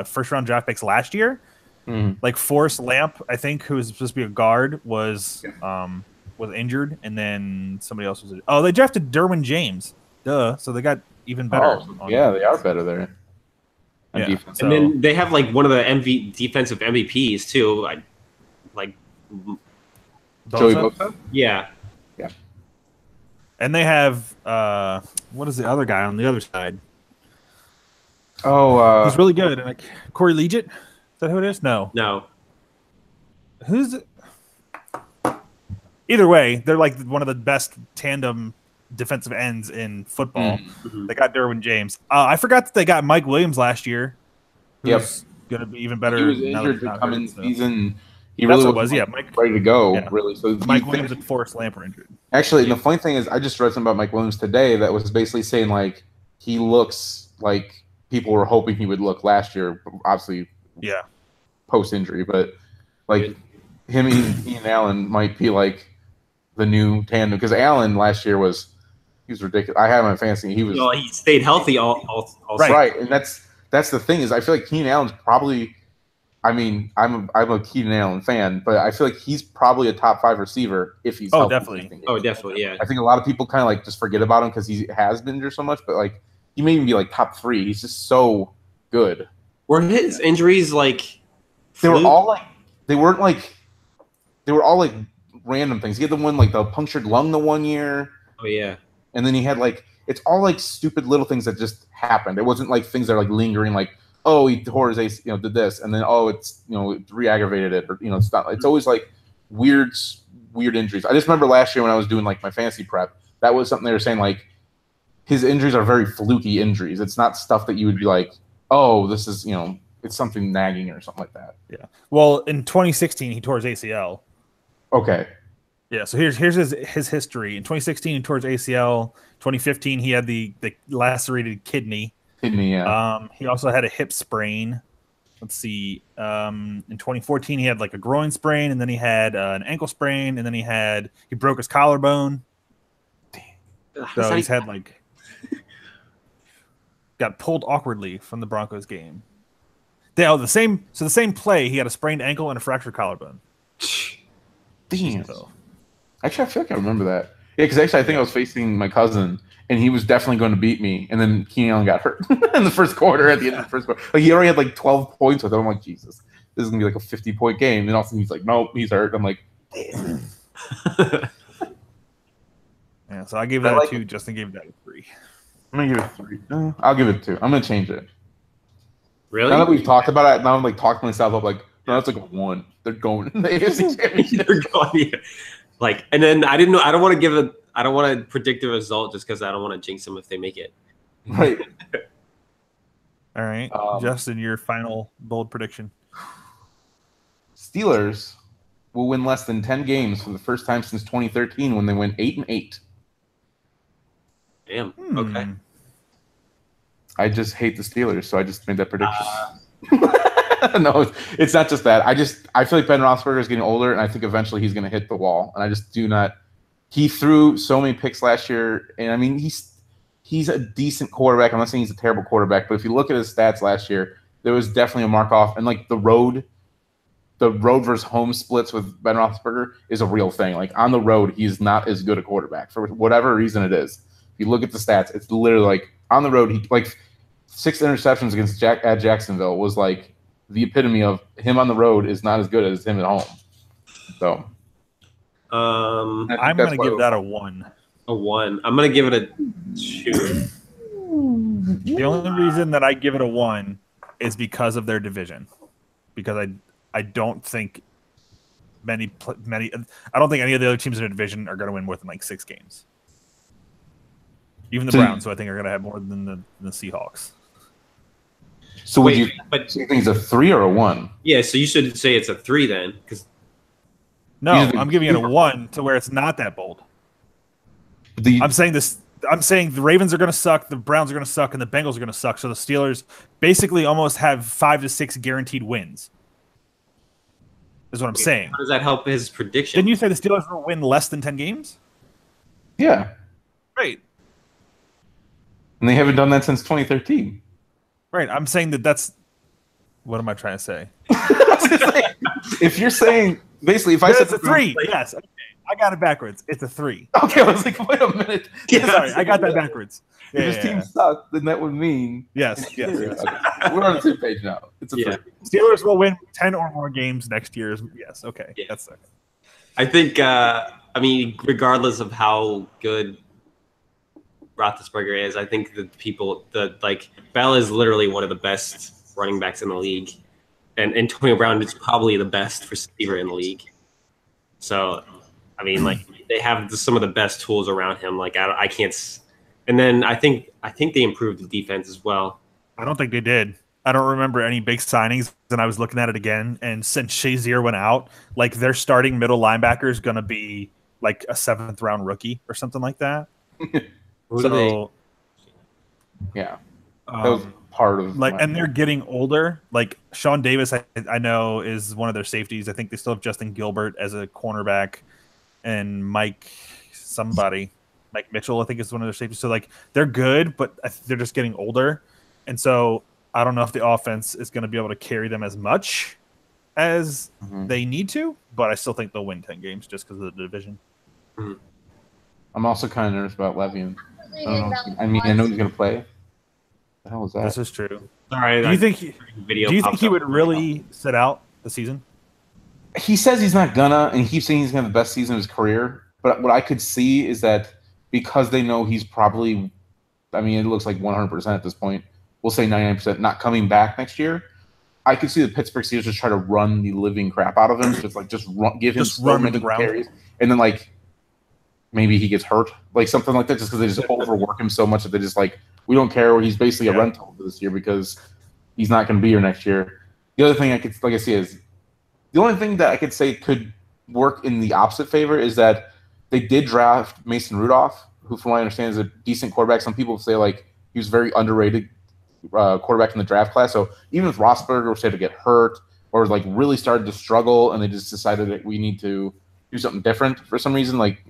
first-round draft picks last year. Like Forrest Lamp, I think, who was supposed to be a guard, was injured, and then somebody else was. Oh, they drafted Derwin James. Duh. So they got even better. They are better there. Yeah, defense. And then they have like one of the defensive MVPs too, like Joey Bosa? Yeah. And they have what is the other guy on the other side? Oh, he's really good. And Corey Liuget? Is that who it is? No. Who's it? Either way, they're like one of the best tandem defensive ends in football. They got Derwin James. I forgot that they got Mike Williams last year. Who's going to be even better. He was injured to come in season. He really was Mike, ready to go. Yeah. Really, so Mike Williams and Forrest Lamp are injured. Actually, the funny thing is, I just read something about Mike Williams today that was basically saying like he looks like people were hoping he would look last year. Obviously, post injury, but like him and Ian Allen might be like the new tandem because Allen last year was ridiculous. I had him in fantasy. He stayed healthy all right, and that's the thing is I feel like Keenan Allen's probably. I mean, I'm a Keenan Allen fan, but I feel like he's probably a top 5 receiver if he's healthy. Definitely, yeah. I think a lot of people kind of like just forget about him because he has been injured so much, but like he may even be like top 3. He's just so good. Were his injuries like they were all like random things. He had the one like the punctured lung the one year. Oh yeah. And then he had like it's all like stupid little things that just happened. It wasn't like things that are like lingering like he tore his ace, did this, and then it's it re-aggravated it, or it's not. It's always like weird injuries. I just remember last year when I was doing like my fantasy prep, that was something they were saying like his injuries are very fluky injuries. It's not stuff that you would be like, this is it's something nagging or something like that. Yeah. Well, in 2016 he tore his ACL. Okay. Yeah. So here's his history. In 2016 he tore his ACL. 2015 he had the lacerated kidney. He also had a hip sprain. Let's see. In 2014, he had like a groin sprain, and then he had an ankle sprain, and then he broke his collarbone. So he's had like got pulled awkwardly from the Broncos game. The same play. He had a sprained ankle and a fractured collarbone. Damn. Actually, I feel like I remember that. Yeah, because actually, I think I was facing my cousin. And he was definitely going to beat me. And then Keenan Allen got hurt in the first quarter at the end of the first quarter. Like, he already had like 12 points with him. I'm like, Jesus, this is going to be like a 50-point game. And all of a sudden he's like, nope, he's hurt. I'm like, damn. Yeah, so I gave that a 2. Justin gave that a 3. I'm going to give it a 3. No, I'll give it a 2. I'm going to change it. Really? Now that we've talked about it, now I'm like talking myself up like, no, that's like a 1. They're going in the AFC Championship. They're going, yeah. Like, and then I didn't know. I don't want to predict the result just because I don't want to jinx them if they make it. Right. All right. Justin, your final bold prediction. Steelers will win less than 10 games for the first time since 2013 when they went 8-8. Damn. Okay. I just hate the Steelers, so I just made that prediction. No, it's not just that. I feel like Ben Roethlisberger is getting older, and I think eventually he's going to hit the wall. And I just do not. He threw so many picks last year, and I mean he's a decent quarterback. I'm not saying he's a terrible quarterback, but if you look at his stats last year, there was definitely a mark off. And like the road versus home splits with Ben Roethlisberger is a real thing. Like on the road, he's not as good a quarterback for whatever reason it is. If you look at the stats, it's literally like on the road, he like 6 interceptions against at Jacksonville was like the epitome of him on the road is not as good as him at home. So I'm going to give that a 1. A 1. I'm going to give it a 2. The only reason that I give it a 1 is because of their division. Because I don't think I don't think any of the other teams in the division are going to win more than like 6 games. Even the Browns, who I think are going to have more than the Seahawks. So would you think it's a 3 or a 1? Yeah, so you should say it's a 3 then, because no, I'm giving it a 1 to where it's not that bold. I'm saying the Ravens are going to suck, the Browns are going to suck, and the Bengals are going to suck. So the Steelers basically almost have 5 to 6 guaranteed wins. Is what I'm saying. How does that help his prediction? Didn't you say the Steelers will win less than 10 games? Yeah. Right. And they haven't done that since 2013. Right. I'm saying that's. What am I trying to say? If you're saying basically, if I said it's a 3, yes. Okay. I got it backwards. It's a 3. Okay, I was like, wait a minute. Yeah, sorry, I got that backwards. If his team sucks, then that would mean yes. Okay. We're on the same page now. It's a 3. Steelers will win 10 or more games next year. Yes. Okay. Yeah. That's okay. I think. I mean, regardless of how good Roethlisberger is, I think Bell is literally one of the best running backs in the league, and Antonio Brown is probably the best receiver in the league. So, I mean, like they have some of the best tools around him. Like I can't. And then I think they improved the defense as well. I don't think they did. I don't remember any big signings. And I was looking at it again, and since Shazier went out, like their starting middle linebacker is going to be like a 7th round rookie or something like that. Yeah, that was part of and they're getting older. Like Sean Davis, I know is one of their safeties. I think they still have Justin Gilbert as a cornerback, and Mike Mitchell, I think, is one of their safeties. So like they're good, but they're just getting older, and so I don't know if the offense is going to be able to carry them as much as they need to. But I still think they'll win 10 games just because of the division. Mm-hmm. I'm also kind of nervous about Le'Veon. I know he's going to play. What the hell was that? This is true. Sorry. Do you think he would really sit out the season? He says he's not gonna, and he keeps saying he's gonna have the best season of his career. But what I could see is that because they know he's probably, I mean, it looks like 100% at this point. We'll say 99% not coming back next year. I could see the Pittsburgh Steelers just try to run the living crap out of him, give him so many carries, and then like maybe he gets hurt, like something like that, just because they just overwork him so much that they just like, we don't care. He's basically a rental for this year because he's not going to be here next year. The other thing I could see is the only thing that I could say could work in the opposite favor is that they did draft Mason Rudolph, who, from what I understand, is a decent quarterback. Some people say like he was very underrated quarterback in the draft class. So even if Roethlisberger was to get hurt or like really started to struggle, and they just decided that we need to do something different for some reason, like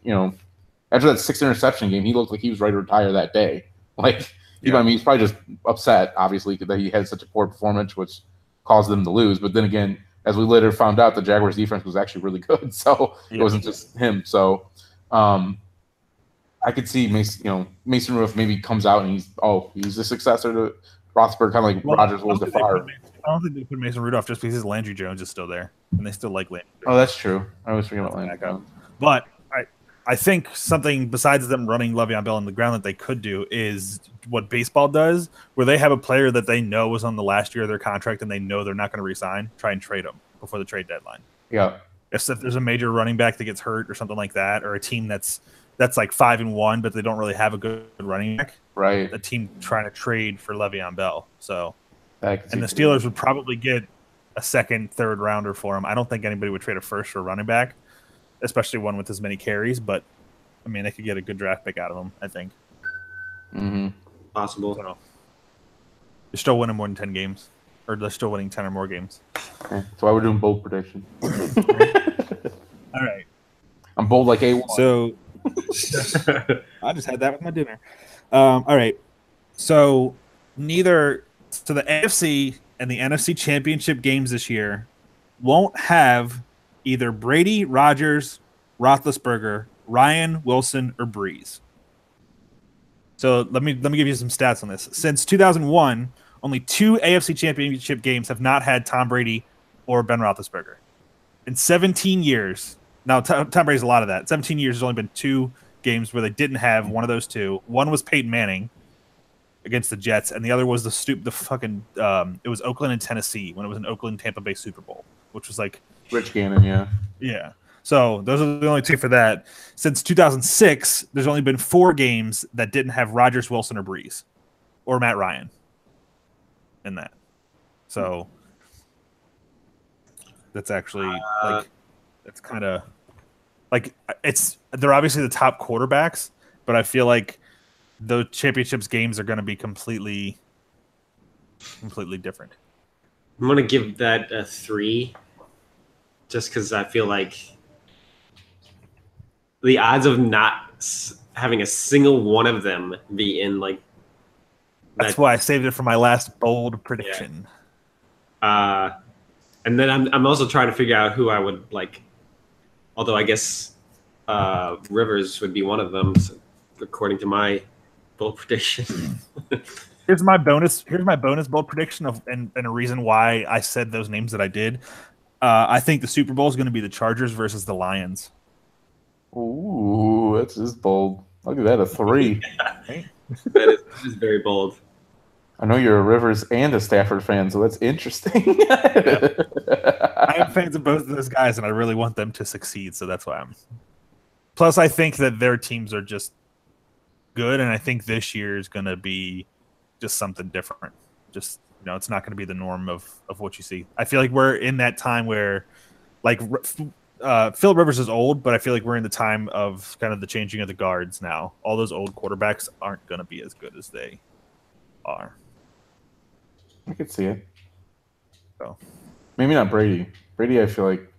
after that 6 interception game, he looked like he was ready to retire that day. Like, I mean, he's probably just upset, obviously, that he had such a poor performance, which caused them to lose. But then again, as we later found out, the Jaguars' defense was actually really good, so it wasn't just him. So I could see Mason Rudolph maybe comes out and he's the successor to Roethlisberger, kind of like Rodgers was the Favre. I don't think they put Mason Rudolph just because Landry Jones is still there, and they still like Landry Jones. Oh, that's true. I always forget about Landry Jones. But I think something besides them running Le'Veon Bell on the ground that they could do is what baseball does, where they have a player that they know was on the last year of their contract and they know they're not going to re-sign, try and trade them before the trade deadline. Yeah. If there's a major running back that gets hurt or something like that, or a team that's like 5-1, but they don't really have a good running back, right? A team trying to trade for Le'Veon Bell. So, and the see Steelers would probably get a 2nd, 3rd rounder for him. I don't think anybody would trade a 1st for a running back, especially one with as many carries. But I mean, they could get a good draft pick out of him, I think. Mm-hmm. Possible. So, they're still winning more than 10 games, or they're still winning 10 or more games. Okay. That's why we're doing bold prediction. All right. I'm bold like A1. So I just had that with my dinner. All right. So the AFC and the NFC championship games this year won't have either Brady, Rodgers, Roethlisberger, Ryan, Wilson, or Breeze. So let me give you some stats on this. Since 2001, only 2 AFC championship games have not had Tom Brady or Ben Roethlisberger. In 17 years, Now, Tom Brady's a lot of that. 17 years, there's only been 2 games where they didn't have one of those 2. One was Peyton Manning against the Jets, and the other was it was Oakland and Tennessee when it was an Oakland-Tampa Bay Super Bowl, which was like Rich Gannon, yeah. Yeah. So those are the only 2 for that. Since 2006, there's only been 4 games that didn't have Rodgers, Wilson, or Breeze, or Matt Ryan in that. So that's actually that's kind of they're obviously the top quarterbacks, but I feel like the championships games are going to be completely different. I'm gonna give that a 3, just because I feel like the odds of not having a single one of them be in like. That's why I saved it for my last bold prediction. Yeah. And then I'm also trying to figure out who I would like. Although I guess Rivers would be one of them, so, according to my bold prediction. Here's my bonus bold prediction and a reason why I said those names that I did. I think the Super Bowl is going to be the Chargers versus the Lions. Ooh, that's just bold. Look at that, a 3. Right? That is very bold. I know you're a Rivers and a Stafford fan, so that's interesting. I am fans of both of those guys, and I really want them to succeed, so that's why I'm. Plus, I think that their teams are just good, and I think this year is going to be just something different. Just it's not going to be the norm of what you see. I feel like we're in that time where, like, Phil Rivers is old, but I feel like we're in the time of kind of the changing of the guards now. All those old quarterbacks aren't going to be as good as they are. I could see it. So maybe not Brady. Brady, I feel like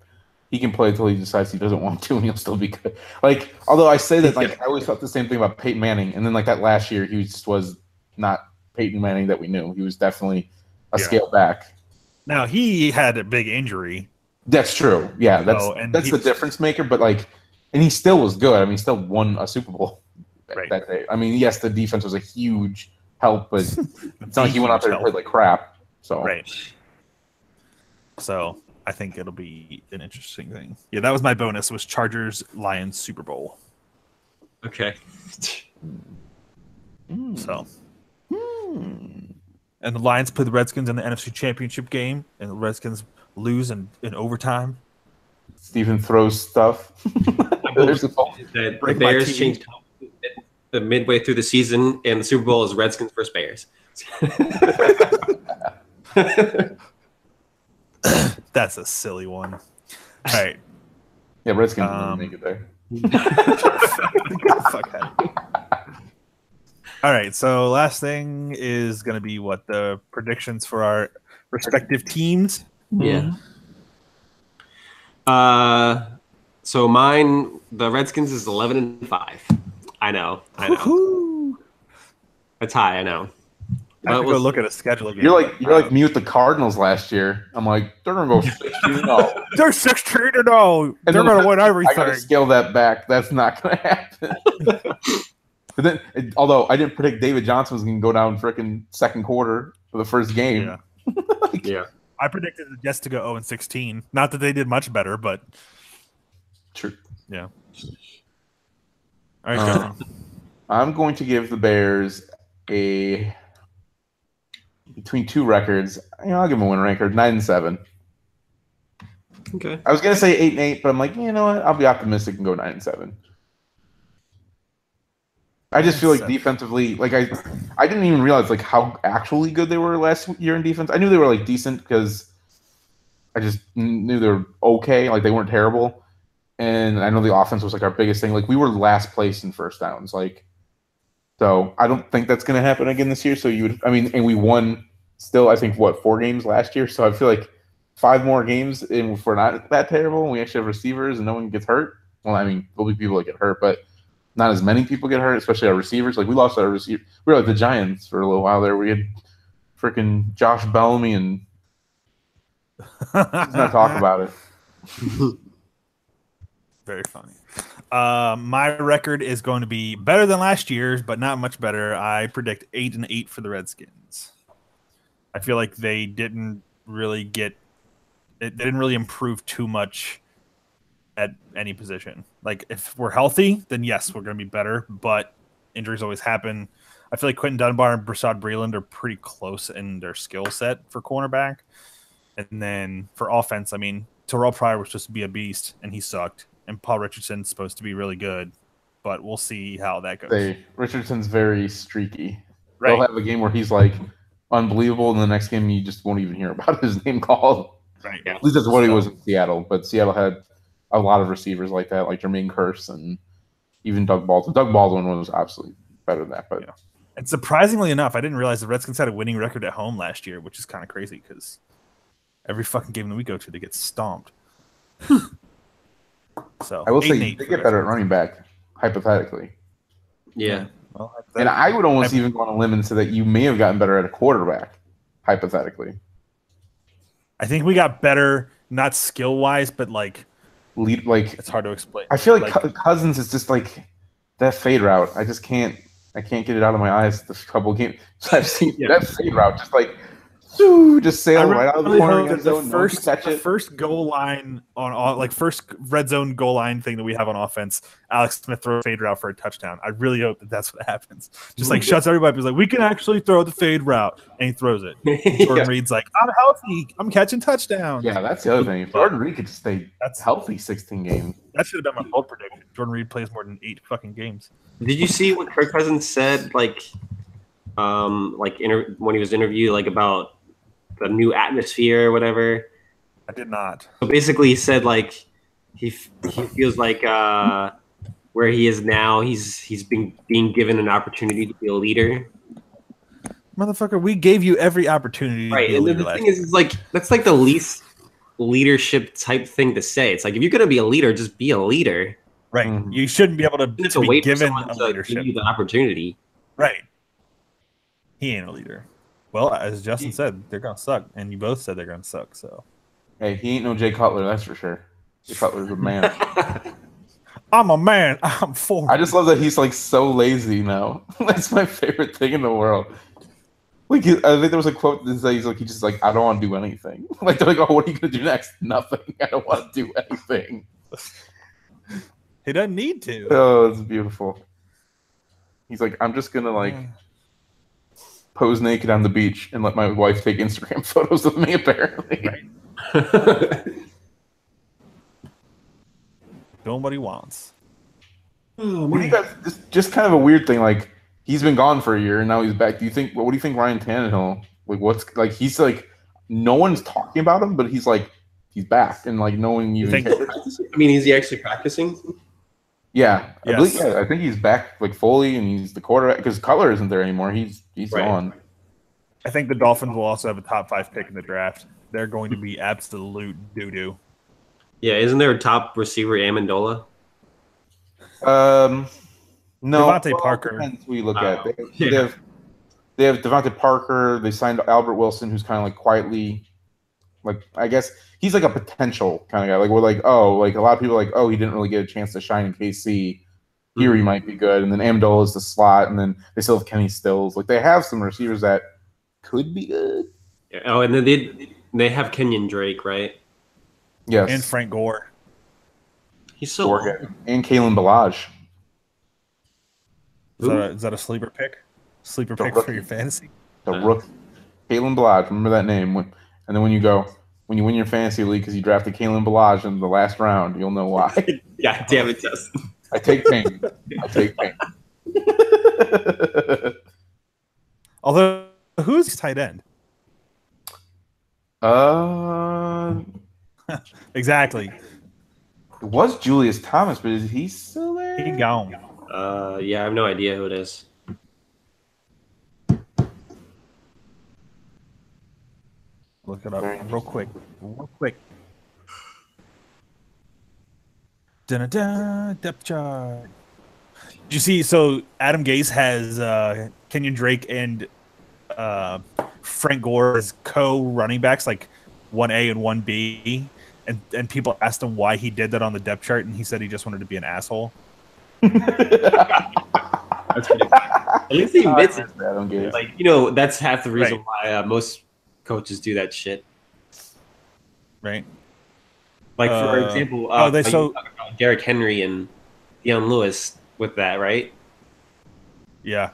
he can play until he decides he doesn't want to, and he'll still be good. Like, although I say that, like, I always thought the same thing about Peyton Manning, and then like that last year, he just was not Peyton Manning that we knew. He was definitely a scale back. Now he had a big injury. That's true. Yeah, that's the difference maker. But like, and he still was good. I mean, he still won a Super Bowl that day. I mean, yes, the defense was a huge help, but it's not like he went out there and played like crap. So right. So I think it'll be an interesting thing. Yeah, that was my bonus. Was Chargers Lions Super Bowl. Okay. So. And the Lions play the Redskins in the NFC Championship game, and the Redskins lose in overtime. Steven throws stuff. The Bears changed midway through the season, and the Super Bowl is Redskins versus Bears. That's a silly one. All right. Yeah, Redskins didn't make it there. Fuck that. All right, so last thing is going to be the predictions for our respective teams. Yeah. So mine, the Redskins is 11-5. I know. Woo-hoo. That's high. I know. I have to go look at a schedule again. You're like me with the Cardinals last year. I'm like, they're gonna go 16-0. They're 16-0. They're gonna win everything. I gotta scale that back. That's not gonna happen. But then, although I didn't predict David Johnson was gonna go down freaking second quarter for the first game. Yeah. Yeah. I predicted the Jets to go 0-16. Not that they did much better, but true. Yeah. All right, I'm going to give the Bears between 2 records. I'll give them a win record, 9-7. Okay. I was gonna say 8-8, but I'm like, you know what? I'll be optimistic and go 9-7. I just feel like defensively, like I didn't even realize like how actually good they were last year in defense. I knew they were like decent because I just knew they were okay. Like they weren't terrible. And I know the offense was like our biggest thing. Like we were last place in first downs. Like, so I don't think that's going to happen again this year. So and we won still, I think 4 games last year. So I feel like 5 more games and if we're not that terrible and we actually have receivers and no one gets hurt. Well, I mean, there'll be people that get hurt, but not as many people get hurt, especially our receivers. Like we lost our receiver. We were like the Giants for a little while there. We had freaking Josh Bellamy and let's not talk about it. Very funny. My record is going to be better than last year's, but not much better. I predict 8-8 for the Redskins. I feel like they didn't really improve too much at any position. Like if we're healthy, then yes, we're going to be better. But injuries always happen. I feel like Quentin Dunbar and Brashad Breeland are pretty close in their skill set for cornerback. And then for offense, I mean, Terrell Pryor was supposed to be a beast, and he sucked. And Paul Richardson's supposed to be really good, but we'll see how that goes. Richardson's very streaky. Right. They'll have a game where he's like unbelievable, and the next game you just won't even hear about his name called. Right. Yeah. At least that's what he was in Seattle. But Seattle had a lot of receivers like that, like Jermaine Kearse and even Doug Baldwin. Doug Baldwin was absolutely better than that. But yeah. And surprisingly enough, I didn't realize the Redskins had a winning record at home last year, which is kind of crazy because every fucking game that we go to, they get stomped. So I will say they get better at running back, hypothetically. Yeah. Well, and I would almost even go on a limb and say that you may have gotten better at a quarterback, hypothetically. I think we got better, not skill wise, but like it's hard to explain. I feel like Cousins is just like that fade route. I can't get it out of my eyes. This couple of games I've seen that fade route, just sail right out of the corner. The first goal line first red zone goal line thing that we have on offense, Alex Smith throws a fade route for a touchdown. I really hope that's what happens. Just like shuts everybody up. He's like, we can actually throw the fade route, and he throws it. Jordan Reed's like, I'm healthy. I'm catching touchdowns. Yeah, that's the other thing. If Jordan Reed could stay healthy 16 games. That should have been my bold prediction. Jordan Reed plays more than 8 fucking games. Did you see what Kirk Cousins said? When he was interviewed, about the new atmosphere or whatever. I did not. So basically, he said he feels like where he is now, he's being given an opportunity to be a leader. Motherfucker, we gave you every opportunity. Right, and the thing is, that's like the least leadership type thing to say. It's like if you're gonna be a leader, just be a leader. Right. Mm-hmm. You shouldn't be able to be given a leadership. Give you the opportunity. Right. He ain't a leader. Well, as Justin said, they're going to suck. And you both said they're going to suck, so. Hey, he ain't no Jay Cutler, that's for sure. Jay Cutler's a man. I'm a man. I'm 40. I just love that he's, so lazy now. That's my favorite thing in the world. I think there was a quote that says he's just I don't want to do anything. They're like, oh, what are you going to do next? Nothing. I don't want to do anything. He doesn't need to. Oh, it's beautiful. He's like, I'm just going to, pose naked on the beach and let my wife take Instagram photos of me, apparently. Right. Doing what he wants. Oh, what do you guys, just kind of a weird thing, he's been gone for a year and now he's back. What do you think Ryan Tannehill, he's no one's talking about him, but he's back and no one even cares. I mean, is he actually practicing? Yeah, yes. I think he's back fully, and he's the quarterback because Cutler isn't there anymore. He's right. Gone. I think the Dolphins will also have a top 5 pick in the draft. They're going to be absolute doo-doo. Yeah, isn't there a top receiver Amendola? No. Devontae Parker. Depends who you look at. They have Devontae Parker. They signed Albert Wilson, who's kind of quietly, I guess he's a potential kind of guy. We're a lot of people are he didn't really get a chance to shine in KC. Here he might be good. And then Amendola is the slot, and then they still have Kenny Stills. They have some receivers that could be good. Yeah. Oh, and then they have Kenyon Drake, right? Yes. And Frank Gore. He's so good. And Kalen Ballage. Is that a sleeper pick? Sleeper pick for your fantasy? The rookie. Kalen Ballage. Remember that name. And then when you win your fantasy league because you drafted Kalen Ballage in the last round, you'll know why. Yeah, damn it, Justin. I take pain. Although, who's tight end? Exactly. It was Julius Thomas, but is he still there? He gone. Yeah, I have no idea who it is. Look it up real quick. Dun-dun-dun, depth chart. Did you see? So Adam Gase has Kenyon Drake and Frank Gore as co-running backs, 1A and 1B, and people asked him why he did that on the depth chart, and he said he just wanted to be an asshole. That's pretty funny. At least he admits it. That's half the reason why most coaches do that shit. Right. Like for example, Derrick Henry and Deion Lewis with that, right? Yeah.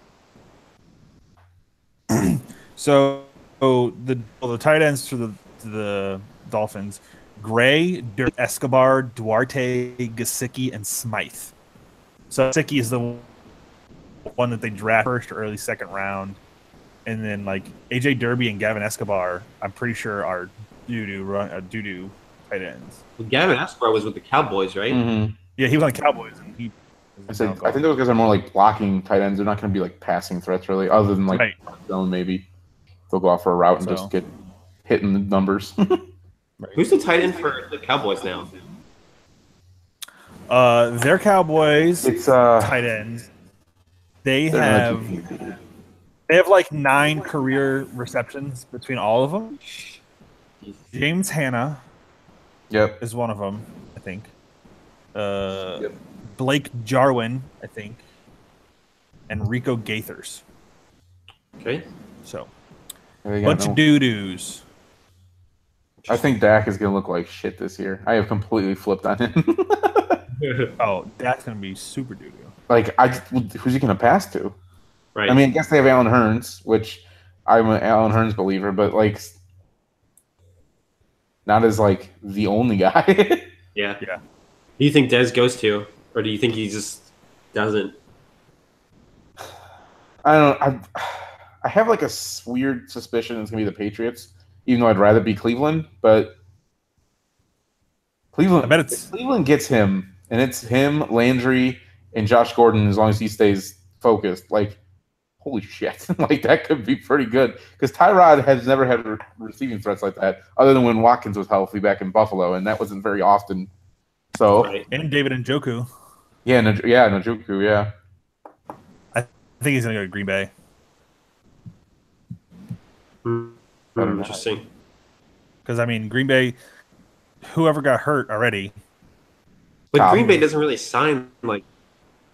So the tight ends for the Dolphins: Gray, Escobar, Duarte, Gesicki, and Smythe. So Gesicki is the one that they draft first or early second round, and then like AJ Derby and Gavin Escobar, I'm pretty sure are doo-doo tight ends. Well, Gavin Escobar was with the Cowboys, right? Mm-hmm. Yeah, he was on the Cowboys, and I think those guys are more like blocking tight ends. They're not going to be like passing threats really, other than like zone maybe. They'll go off for a route and just get hitting the numbers. Who's the tight end for the Cowboys now? Their Cowboys. It's tight ends. They have like 9 career receptions between all of them. James Hanna. Yep. Is one of them, I think. Blake Jarwin, I think. And Rico Gaithers. Okay. So, bunch of doo-doos. I think Dak is going to look like shit this year. I have completely flipped on him. Oh, Dak's going to be super doo-doo. Like, who's he going to pass to? Right. I mean, I guess they have Allen Hurns, which I'm an Allen Hurns believer, but, like, not as, like, the only guy. Yeah. Who do you think Dez goes to? Or do you think he just doesn't? I don't know. I have, like, a weird suspicion it's going to be the Patriots, even though I'd rather be Cleveland, but Cleveland gets him, and it's him, Landry, and Josh Gordon as long as he stays focused. Like, holy shit. Like, that could be pretty good. Because Tyrod has never had receiving threats like that, other than when Watkins was healthy back in Buffalo, and that wasn't very often. So, and David Njoku. Yeah, Njoku, yeah. I think he's going to go to Green Bay. Interesting. Because, I mean, Green Bay, whoever got hurt already. But Green Bay doesn't really sign, like,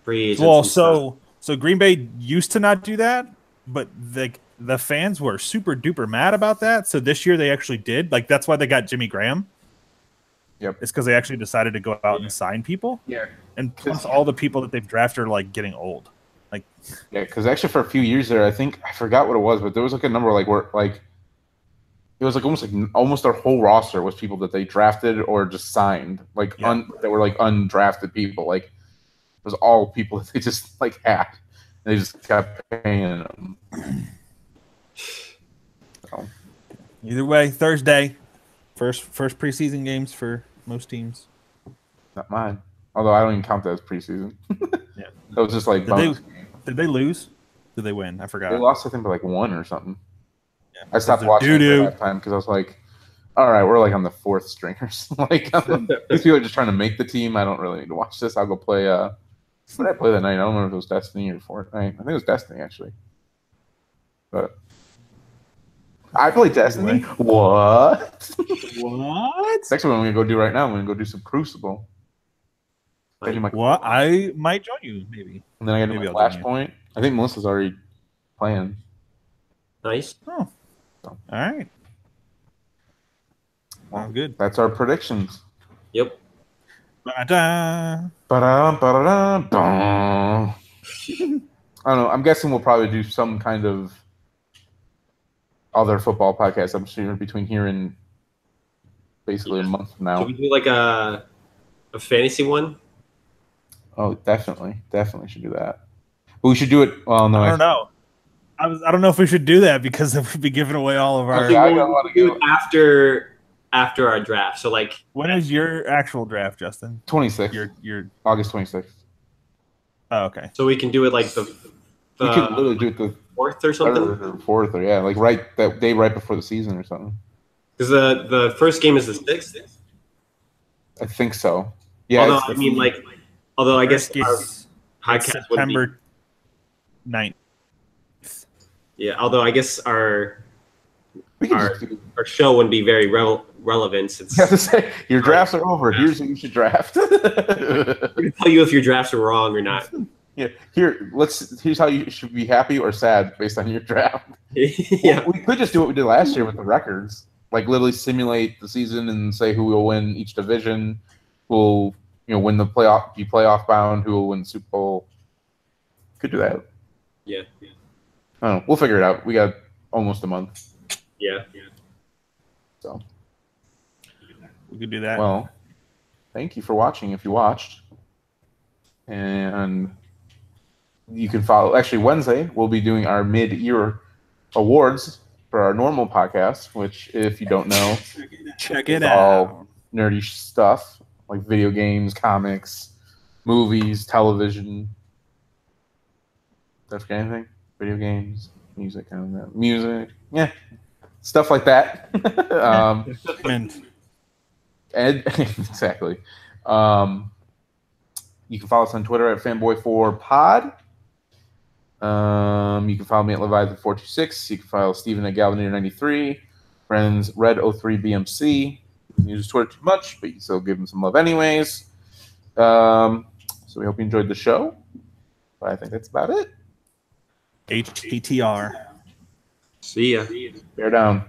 free agents. Well, so Green Bay used to not do that, but the fans were super duper mad about that. So this year they actually did. Like, that's why they got Jimmy Graham. Yep. It's because they actually decided to go out and sign people. Yeah. And plus all the people that they've drafted are, like, getting old. Like, yeah, because actually for a few years there, I forgot what it was, but there was, like, a number, like, where, like, it was like almost their whole roster was people that they drafted or just signed, like that were like undrafted people. Like, it was all people that they just like had, and they just kept paying them. So. Either way, Thursday, first preseason games for most teams. Not mine, although I don't even count that as preseason. Yeah, that was just like. Did they lose? Did they win? I forgot. They lost, I think, by like 1 or something. Yeah. I stopped watching at that time because I was like, all right, we're like on the 4th stringers. Like, these people are just trying to make the team. I don't really need to watch this. I'll go play. What did I play that night? I don't remember if it was Destiny or Fortnite. I think it was Destiny, actually. But I played Destiny? What? What? That's what I'm going to go do right now. I'm going to go do some Crucible. What? I might join you, maybe. And then I got to do my Flashpoint. I think Melissa's already playing. Nice. Oh. All right. Well, good. That's our predictions. Yep. Ba-da. Ba-da, ba-da, ba. I don't know. I'm guessing we'll probably do some kind of other football podcast. I'm sure between here and basically a month from now. Can we do like a fantasy one? Oh, definitely should do that. But we should do it. Well, no, I don't know. I don't know if we should do that because we'd be giving away all of our. I don't want to do it after our draft. So like, when is your actual draft, Justin? 26th. Your August 26th. Oh, okay. So we can do it like the we could literally do it the 4th or something. 3rd or 4th, or yeah, like that day right before the season or something. Because the first game is the 6th. I think so. Yeah. Although I guess our September 9th. Yeah, although I guess our show wouldn't be very relevant since. You have to say your drafts are over. Here's who you should draft. We're gonna tell you if your drafts are wrong or not. Yeah, here's how you should be happy or sad based on your draft. Yeah, we could just do what we did last year with the records. like literally simulate the season and say who will win each division, who will win the playoff, be playoff bound, who will win the Super Bowl. Could do that. Yeah. I don't know. We'll figure it out. We got almost a month. Yeah. So we could do that. Well, thank you for watching if you watched. And you can follow. Actually, Wednesday we'll be doing our mid-year awards for our normal podcast, which, if you don't know, check it out. All nerdy stuff like video games, comics, movies, television. Did I forget anything? Video games, music, yeah, stuff like that. And exactly. You can follow us on Twitter at Fanboy Four Pod. You can follow me at Leviathan426. You can follow Steven at Galvanator93. Brandon's Red03BMC. He uses Twitter too much, but you still give him some love anyways. So we hope you enjoyed the show. But I think that's about it. HTTR. See ya. Bear down.